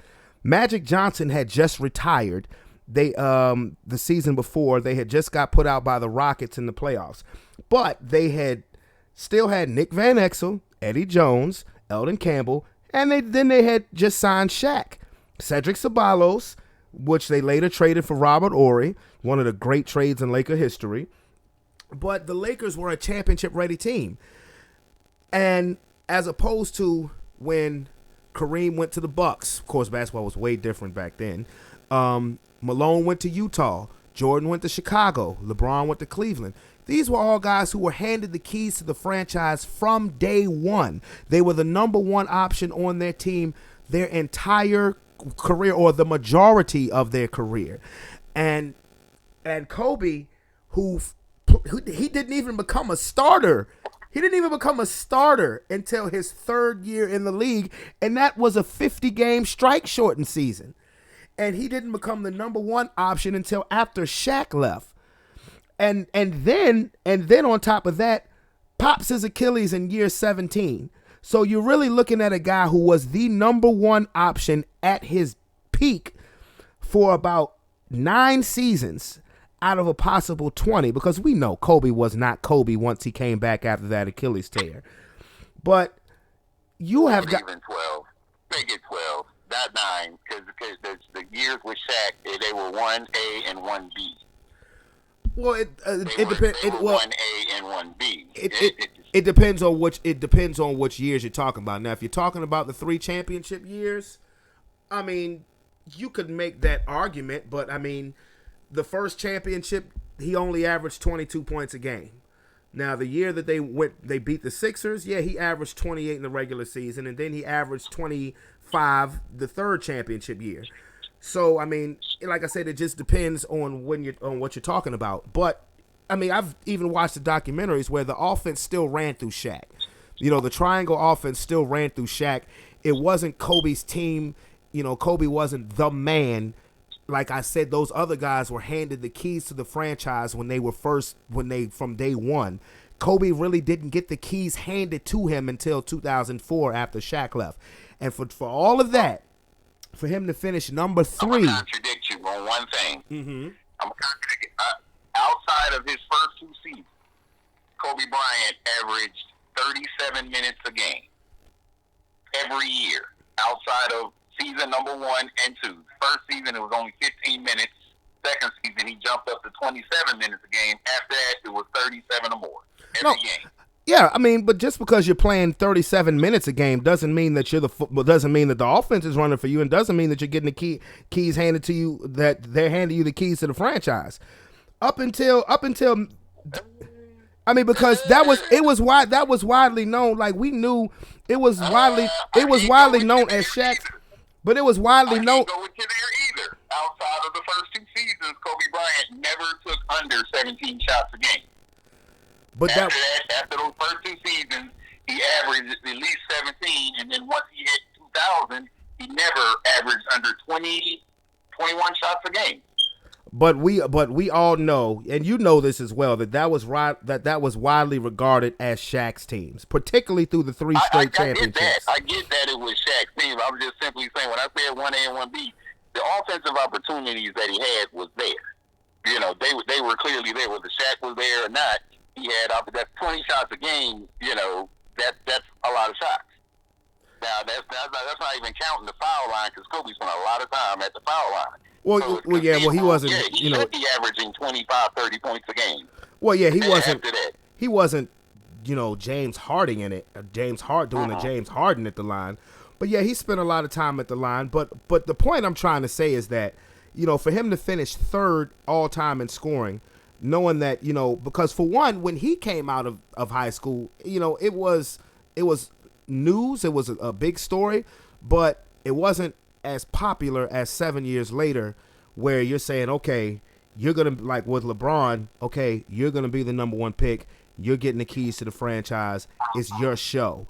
Magic Johnson had just retired. They the season before, they had just got put out by the Rockets in the playoffs. But they still had Nick Van Exel, Eddie Jones, Eldon Campbell, and they had just signed Shaq. Cedric Ceballos, which they later traded for Robert Horry, one of the great trades in Laker history. But the Lakers were a championship-ready team. And as opposed to when Kareem went to the Bucks. Of course, basketball was way different back then. Malone went to Utah. Jordan went to Chicago. LeBron went to Cleveland. These were all guys who were handed the keys to the franchise from day one. They were the number one option on their team their entire career, or the majority of their career. And Kobe, who he didn't even become a starter. He didn't even become a starter until his third year in the league, and that was a 50-game strike-shortened season. And he didn't become the number one option until after Shaq left. And then on top of that, pops his Achilles in year 17. So you're really looking at a guy who was the number one option at his peak for about 9 seasons out of a possible 20, because we know Kobe was not Kobe once he came back after that Achilles tear. But you have got even 12. Make it 12, not 9, because the years with Shaq, they were 1A and 1B. Well, it depends. Well, 1A and 1B. It depends on which years you're talking about. Now, if you're talking about the 3 championship years, I mean, you could make that argument, but I mean, the first championship, he only averaged 22 points a game. Now, the year that they beat the Sixers, yeah, he averaged 28 in the regular season, and then he averaged 25 the third championship year. So, I mean, like I said, it just depends on what you're talking about. But I mean, I've even watched the documentaries where the offense still ran through Shaq. You know, the triangle offense still ran through Shaq. It wasn't Kobe's team. You know, Kobe wasn't the man. Like I said, those other guys were handed the keys to the franchise from day one. Kobe really didn't get the keys handed to him until 2004 after Shaq left. And for all of that, for him to finish number 3. I'm going to contradict you on one thing. Mm-hmm. I'm going to contradict you. Outside of his first 2 seasons, Kobe Bryant averaged 37 minutes a game every year. Outside of season number 1 and 2. First season, it was only 15 minutes. Second season, he jumped up to 27 minutes a game. After that, it was 37 or more every game. Yeah, I mean, but just because you're playing 37 minutes a game doesn't mean that doesn't mean that the offense is running for you, and doesn't mean that you're getting the keys handed to you, that they're handing you the keys to the franchise. Up until I mean, because that was widely known. Like, we knew it was widely known as Shaq, but it was widely known. I can't go with you there either. Outside of the first 2 seasons, Kobe Bryant never took under 17 shots a game. But after those first 2 seasons, he averaged at least 17, and then once he hit 2000, he never averaged under 20, 21 shots a game. But we all know, and you know this as well, that was widely regarded as Shaq's teams, particularly through the 3 straight championships. I get that it was Shaq's team. I was just simply saying, when I said 1A and 1B, the offensive opportunities that he had was there. You know, they were clearly there. Whether Shaq was there or not, he had that's 20 shots a game. You know, that's a lot of shots. Now that's not even counting the foul line, because Kobe spent a lot of time at the foul line. Well, he wasn't. Yeah, he should be averaging 25, 30 points a game. Well, yeah, he wasn't. After that, he wasn't. James Harden in it. James Harden doing the James Harden at the line. But yeah, he spent a lot of time at the line. But the point I'm trying to say is that, for him to finish 3rd all time in scoring, knowing that, because for one, when he came out of high school, it was news. It was a big story, but it wasn't as popular as 7 years later, where you're saying, okay, you're going to, like with LeBron, okay, you're going to be the number 1 pick. You're getting the keys to the franchise. It's your show.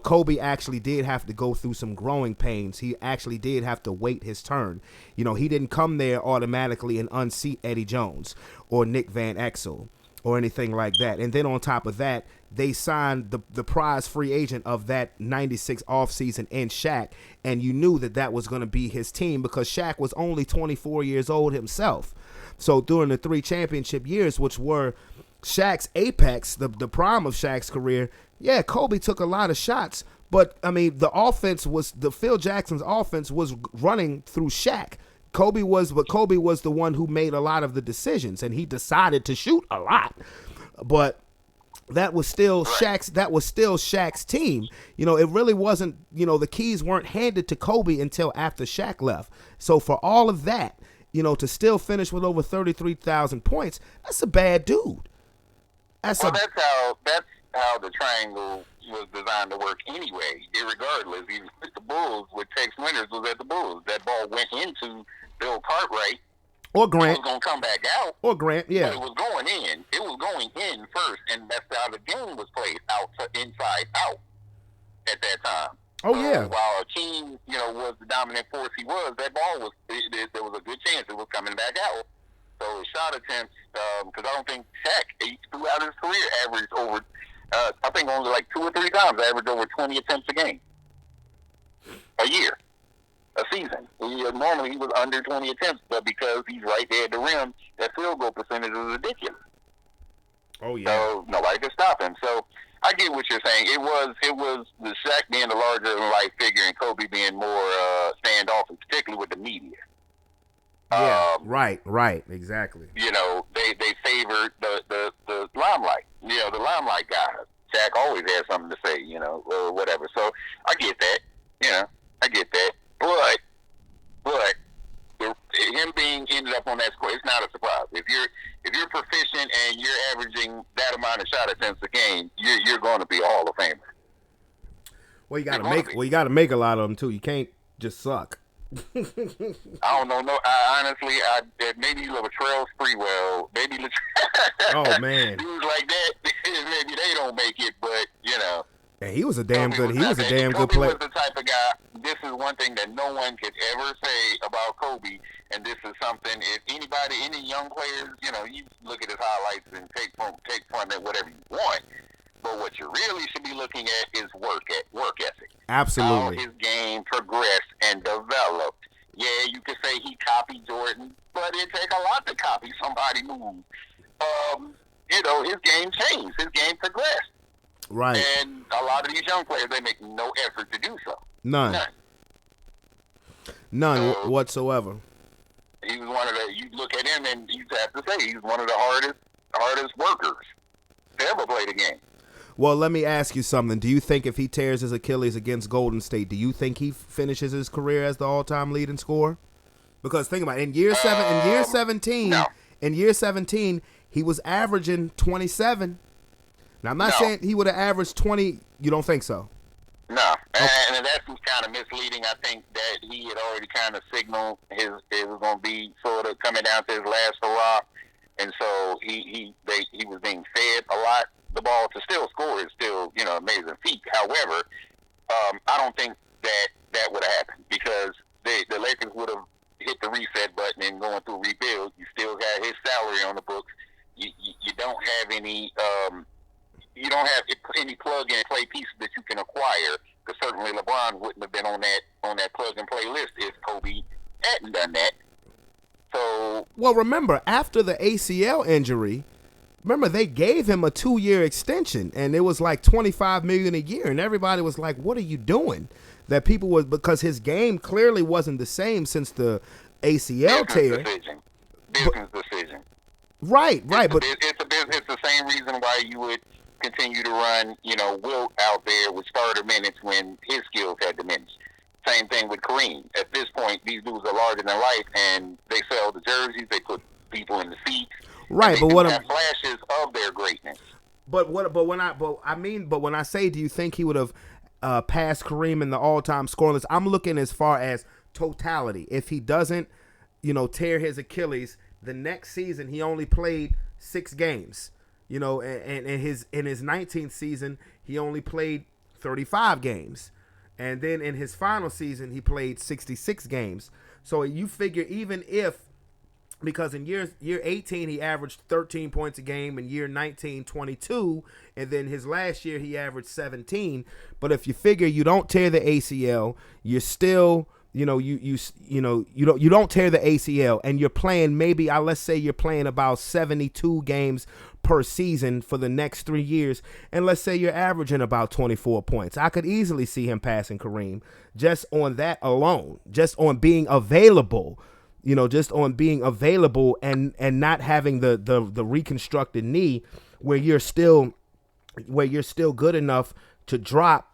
Kobe actually did have to go through some growing pains. He actually did have to wait his turn. He didn't come there automatically and unseat Eddie Jones or Nick Van Exel or anything like that. And then on top of that, they signed the prize free agent of that 96 offseason in Shaq, and you knew that was going to be his team, because Shaq was only 24 years old himself. So during the 3 championship years, which were Shaq's apex, the prime of Shaq's career, yeah, Kobe took a lot of shots, but I mean, the Phil Jackson's offense was running through Shaq. Kobe was the one who made a lot of the decisions, and he decided to shoot a lot. But that was still Shaq's team. You know, it really wasn't, you know, the keys weren't handed to Kobe until after Shaq left. So for all of that, you know, to still finish with over 33,000 points, that's a bad dude. That's how the triangle was designed to work anyway. Irregardless, even with the Bulls, with Tex Winters was at the Bulls. That ball went into Bill Cartwright. Or Grant. It was going to come back out. Or Grant, yeah. But it was going in. It was going in first, and that's how the game was played, inside out at that time. Oh, yeah. While Akeem, you know, was the dominant force he was, that ball was, there was a good chance it was coming back out. So shot attempts, because I don't think Shaq, throughout his career, averaged over, I think only like 2 or 3 times, averaged over 20 attempts a game. A year. A season. Normally he was under 20 attempts, but because he's right there at the rim, that field goal percentage is ridiculous. Oh, yeah. So nobody could stop him. So I get what you're saying. It was the Shaq being the larger than life figure and Kobe being more standoffish, particularly with the media. Yeah, right, exactly. You know, they favored the limelight. You know, the limelight guys. Shaq always had something to say, you know, or whatever. So I get that. You know, I get that. But him being ended up on that score, it's not a surprise. If you're proficient and you're averaging that amount of shot attempts a game, you're going to be a Hall of Famer. Well, you got to make a lot of them too. You can't just suck. I don't know. No, honestly, maybe Latrell Sprewell, maybe Latrell. Oh man, dudes like that, maybe they don't make it, but you know. And he was a damn good. He was a damn Kobe good player. Was the type of guy. This is one thing that no one could ever say about Kobe, and this is something. If anybody, any young players, you know, you look at his highlights and take from it whatever you want. But what you really should be looking at is work ethic. Absolutely. How his game progressed and developed. Yeah, you could say he copied Jordan, but it take a lot to copy somebody move. You know, his game changed. His game progressed. Right. And a lot of these young players, they make no effort to do so. None So, whatsoever. He was one of the. You look at him, and you have to say he's one of the hardest workers to ever play the game. Well, let me ask you something. Do you think if he tears his Achilles against Golden State, do you think he finishes his career as the all-time leading scorer? Because think about it, in year 17, no. in year 17, he was averaging 27. Now, I'm not saying he would have averaged 20. You don't think so? No, Okay. and that's kind of misleading. I think that he had already kind of signaled it was going to be sort of coming down to his last hurrah, and so he was being fed a lot. The ball to still score is still, you know, amazing feat. However, I don't think that would have happened because the Lakers would have hit the reset button and going through rebuild. You still got his salary on the books. You don't have any. You don't have any plug-and-play pieces that you can acquire, because certainly LeBron wouldn't have been on that plug-and-play list if Kobe hadn't done that. So, well, remember, after the ACL injury, they gave him a 2-year extension, and it was like $25 million a year, and everybody was like, "What are you doing?" That people was because his game clearly wasn't the same since the ACL tear. Business decision. Right. But it's the same reason why you would continue to run, you know, Wilt out there with starter minutes when his skills had diminished. Same thing with Kareem. At this point, these dudes are larger than life, and they sell the jerseys. They put people in the seats. Right, but what flashes of their greatness. But when I say, do you think he would have passed Kareem in the all-time scoring list? I'm looking as far as totality. If he doesn't, you know, tear his Achilles, the next season he only played 6 games. You know, and in his 19th season, he only played 35 games. And then in his final season, he played 66 games. So you figure even if, because in year 18, he averaged 13 points a game. In year 19, 22. And then his last year, he averaged 17. But if you figure you don't tear the ACL, you're still, you know, you don't tear the ACL, and you're playing maybe, let's say you're playing about 72 games per season for the next 3 years, and let's say you're averaging about 24 points. I could easily see him passing Kareem just on that alone, just on being available, you know, just on being available and not having the reconstructed knee where you're still where you're still good enough to drop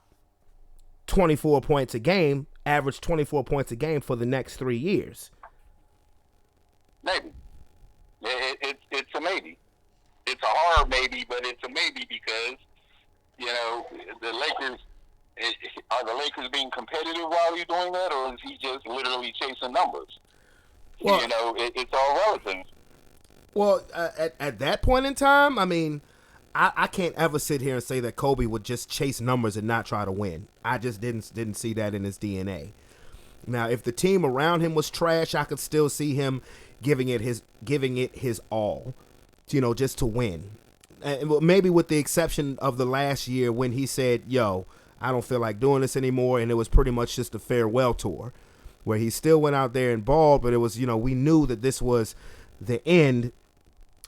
24 points a game, average 24 points a game for the next 3 years. Maybe. It's a maybe. It's a hard maybe, but it's a maybe because, the Lakers, are the Lakers being competitive while you're doing that, or is he just literally chasing numbers? Well, it's all relative. Well, at that point in time, I mean, I can't ever sit here and say that Kobe would just chase numbers and not try to win. I just didn't see that in his DNA. Now, if the team around him was trash, I could still see him giving it his all, just to win. And maybe with the exception of the last year when he said, "Yo, I don't feel like doing this anymore," and it was pretty much just a farewell tour, where he still went out there and balled, but it was, we knew that this was the end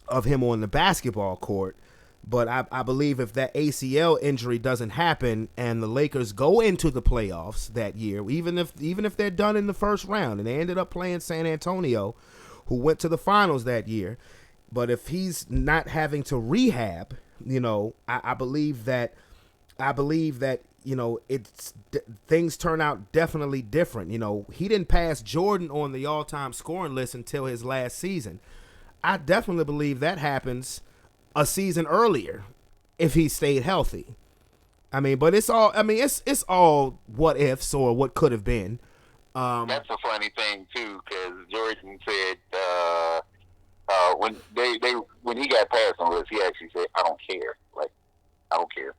of him on the basketball court. But I believe if that ACL injury doesn't happen and the Lakers go into the playoffs that year, even if they're done in the first round, and they ended up playing San Antonio, who went to the finals that year, but if he's not having to rehab, I believe that it's things turn out definitely different. He didn't pass Jordan on the all-time scoring list until his last season. I definitely believe that happens a season earlier if he stayed healthy. I mean, but it's all what ifs or what could have been. That's a funny thing too, because Jordan said when he got passed on this, he actually said, "I don't care. Like, I don't care."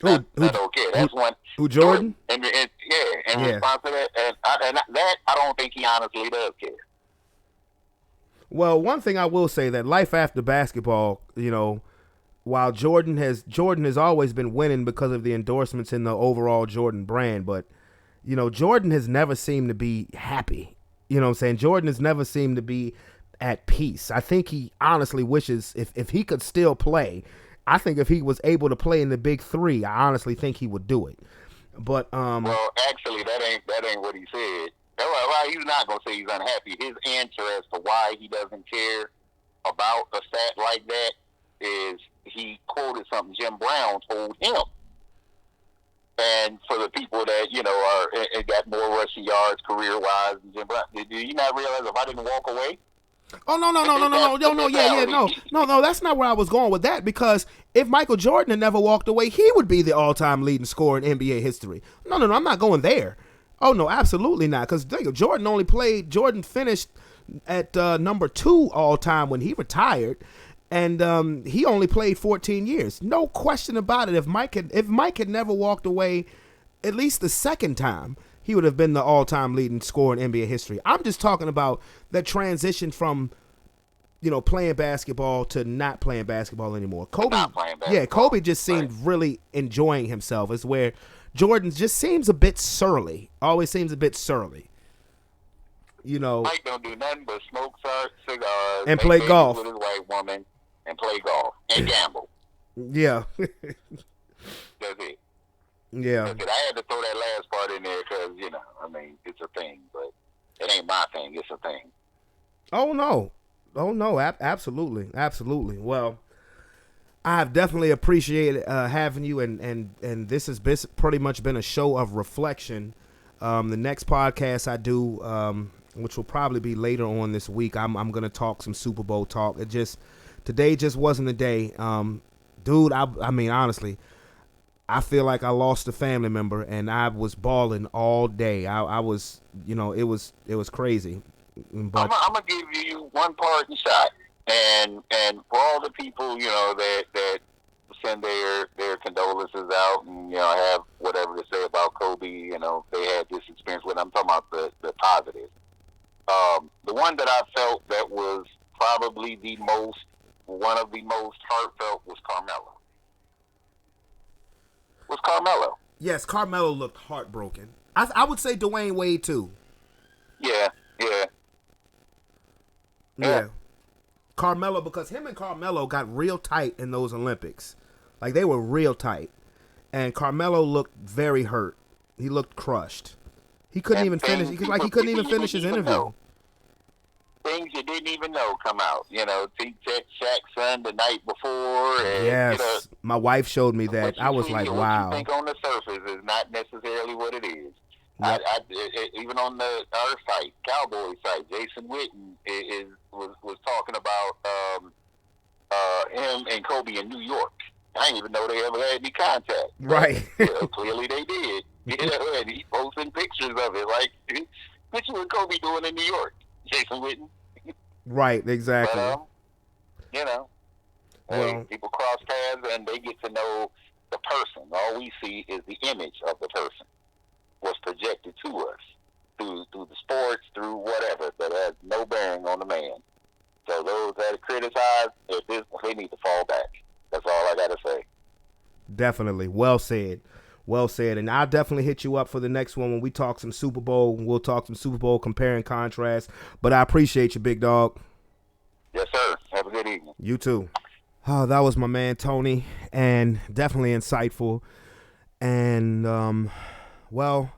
Like, I don't care. That's one. Who, Jordan? And response to that, and that I don't think he honestly does care. Well, one thing I will say, that life after basketball, while Jordan has always been winning because of the endorsements in the overall Jordan brand, but Jordan has never seemed to be happy. You know what I'm saying? Jordan has never seemed to be at peace. I think he honestly wishes if he could still play. I think if he was able to play in the big three, I honestly think he would do it. But well, actually, that ain't what he said. Well, he's not gonna say he's unhappy. His answer as to why he doesn't care about a stat like that is he quoted something Jim Brown told him. And for the people that are got more rushing yards career wise than Jim Brown, do you not realize if I didn't walk away? Oh, no, that's not where I was going with that, because if Michael Jordan had never walked away, he would be the all-time leading scorer in NBA history. No, I'm not going there. Oh, no, absolutely not, because Jordan finished at number 2 all-time when he retired, and he only played 14 years. No question about it. If Mike had never walked away at least the second time, he would have been the all-time leading scorer in NBA history. I'm just talking about that transition from, playing basketball to not playing basketball anymore. Kobe just seemed really enjoying himself. It's where Jordan just seems a bit surly. Always seems a bit surly. Mike don't do nothing but smoke cigars and play golf with his white woman and play golf and gamble. Yeah. That's it. Yeah. I had to throw that last part in there because, it's a thing, but it ain't my thing. It's a thing. Oh, no. Absolutely. Absolutely. Well, I've definitely appreciated having you, and this has pretty much been a show of reflection. The next podcast I do, which will probably be later on this week, I'm going to talk some Super Bowl talk. Today just wasn't the day. Dude, I mean, honestly, I feel like I lost a family member, and I was balling all day. I was, it was crazy. But I'm gonna give you one parting shot, and for all the people, that send their condolences out, and have whatever to say about Kobe, they had this experience with. I'm talking about the positive. The one that I felt that was probably one of the most heartfelt was Carmelo. Yes, Carmelo looked heartbroken. I would say Dwayne Wade too. Yeah. Carmelo, because him and Carmelo got real tight in those Olympics. Like, they were real tight. And Carmelo looked very hurt. He looked crushed. He couldn't even finish. He couldn't even finish his interview. things you didn't even know come out. You know, T-Tech Shaq's son the night before. And, yes, my wife showed me that. I was like, what you wow. think on the surface is not necessarily what it is. Yep. Even on our site, Cowboy site, Jason Witten was talking about him and Kobe in New York. I didn't even know they ever had any contact. Right. Clearly they did. And he posting pictures of it. Like, what you and Kobe doing in New York? Jason Witten. Right, exactly. But, well, people cross paths and they get to know the person. All we see is the image of the person, what's projected to us through the sports, through whatever, that has no bearing on the man. So those that criticize, they need to fall back. That's all I got to say. Definitely. Well said. Well said. And I'll definitely hit you up for the next one when we talk some Super Bowl. We'll talk some Super Bowl compare and contrast. But I appreciate you, big dog. Yes, sir. Have a good evening. You too. Oh, that was my man, Tony. And definitely insightful. And, well,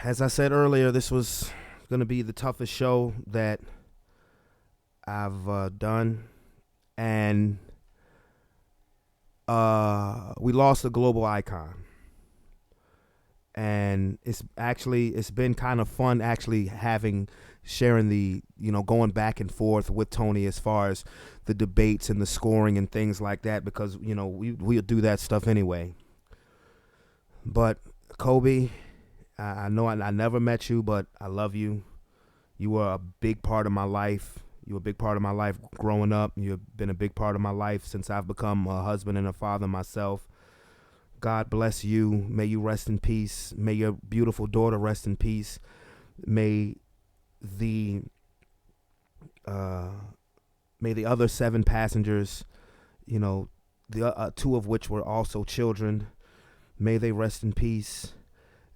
as I said earlier, this was going to be the toughest show that I've done. And we lost a global icon. And it's been kind of fun actually sharing the, going back and forth with Tony as far as the debates and the scoring and things like that, because, we'll do that stuff anyway. But Kobe, I know I never met you, but I love you. You were a big part of my life. You were a big part of my life growing up. You've been a big part of my life since I've become a husband and a father myself. God bless you. May you rest in peace. May your beautiful daughter rest in peace. May the other 7 passengers, the 2 of which were also children, may they rest in peace.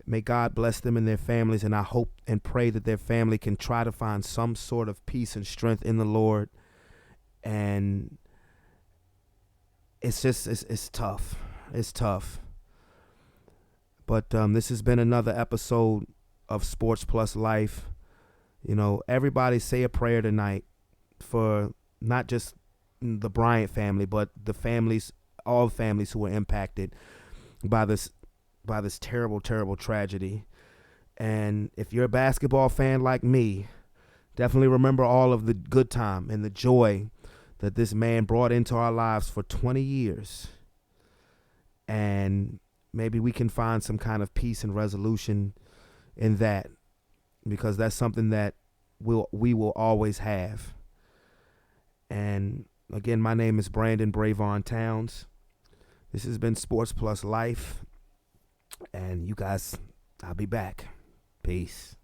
May God bless them and their families, and I hope and pray that their family can try to find some sort of peace and strength in the Lord. And it's just, it's tough. It's tough. But this has been another episode of Sports Plus Life. Everybody say a prayer tonight for not just the Bryant family, but the families, all families who were impacted by this terrible, terrible tragedy. And if you're a basketball fan like me, definitely remember all of the good time and the joy that this man brought into our lives for 20 years. And maybe we can find some kind of peace and resolution in that, because that's something that we will always have. And again, my name is Brandon Brevon Towns. This has been Sports Plus Life. And you guys, I'll be back. Peace.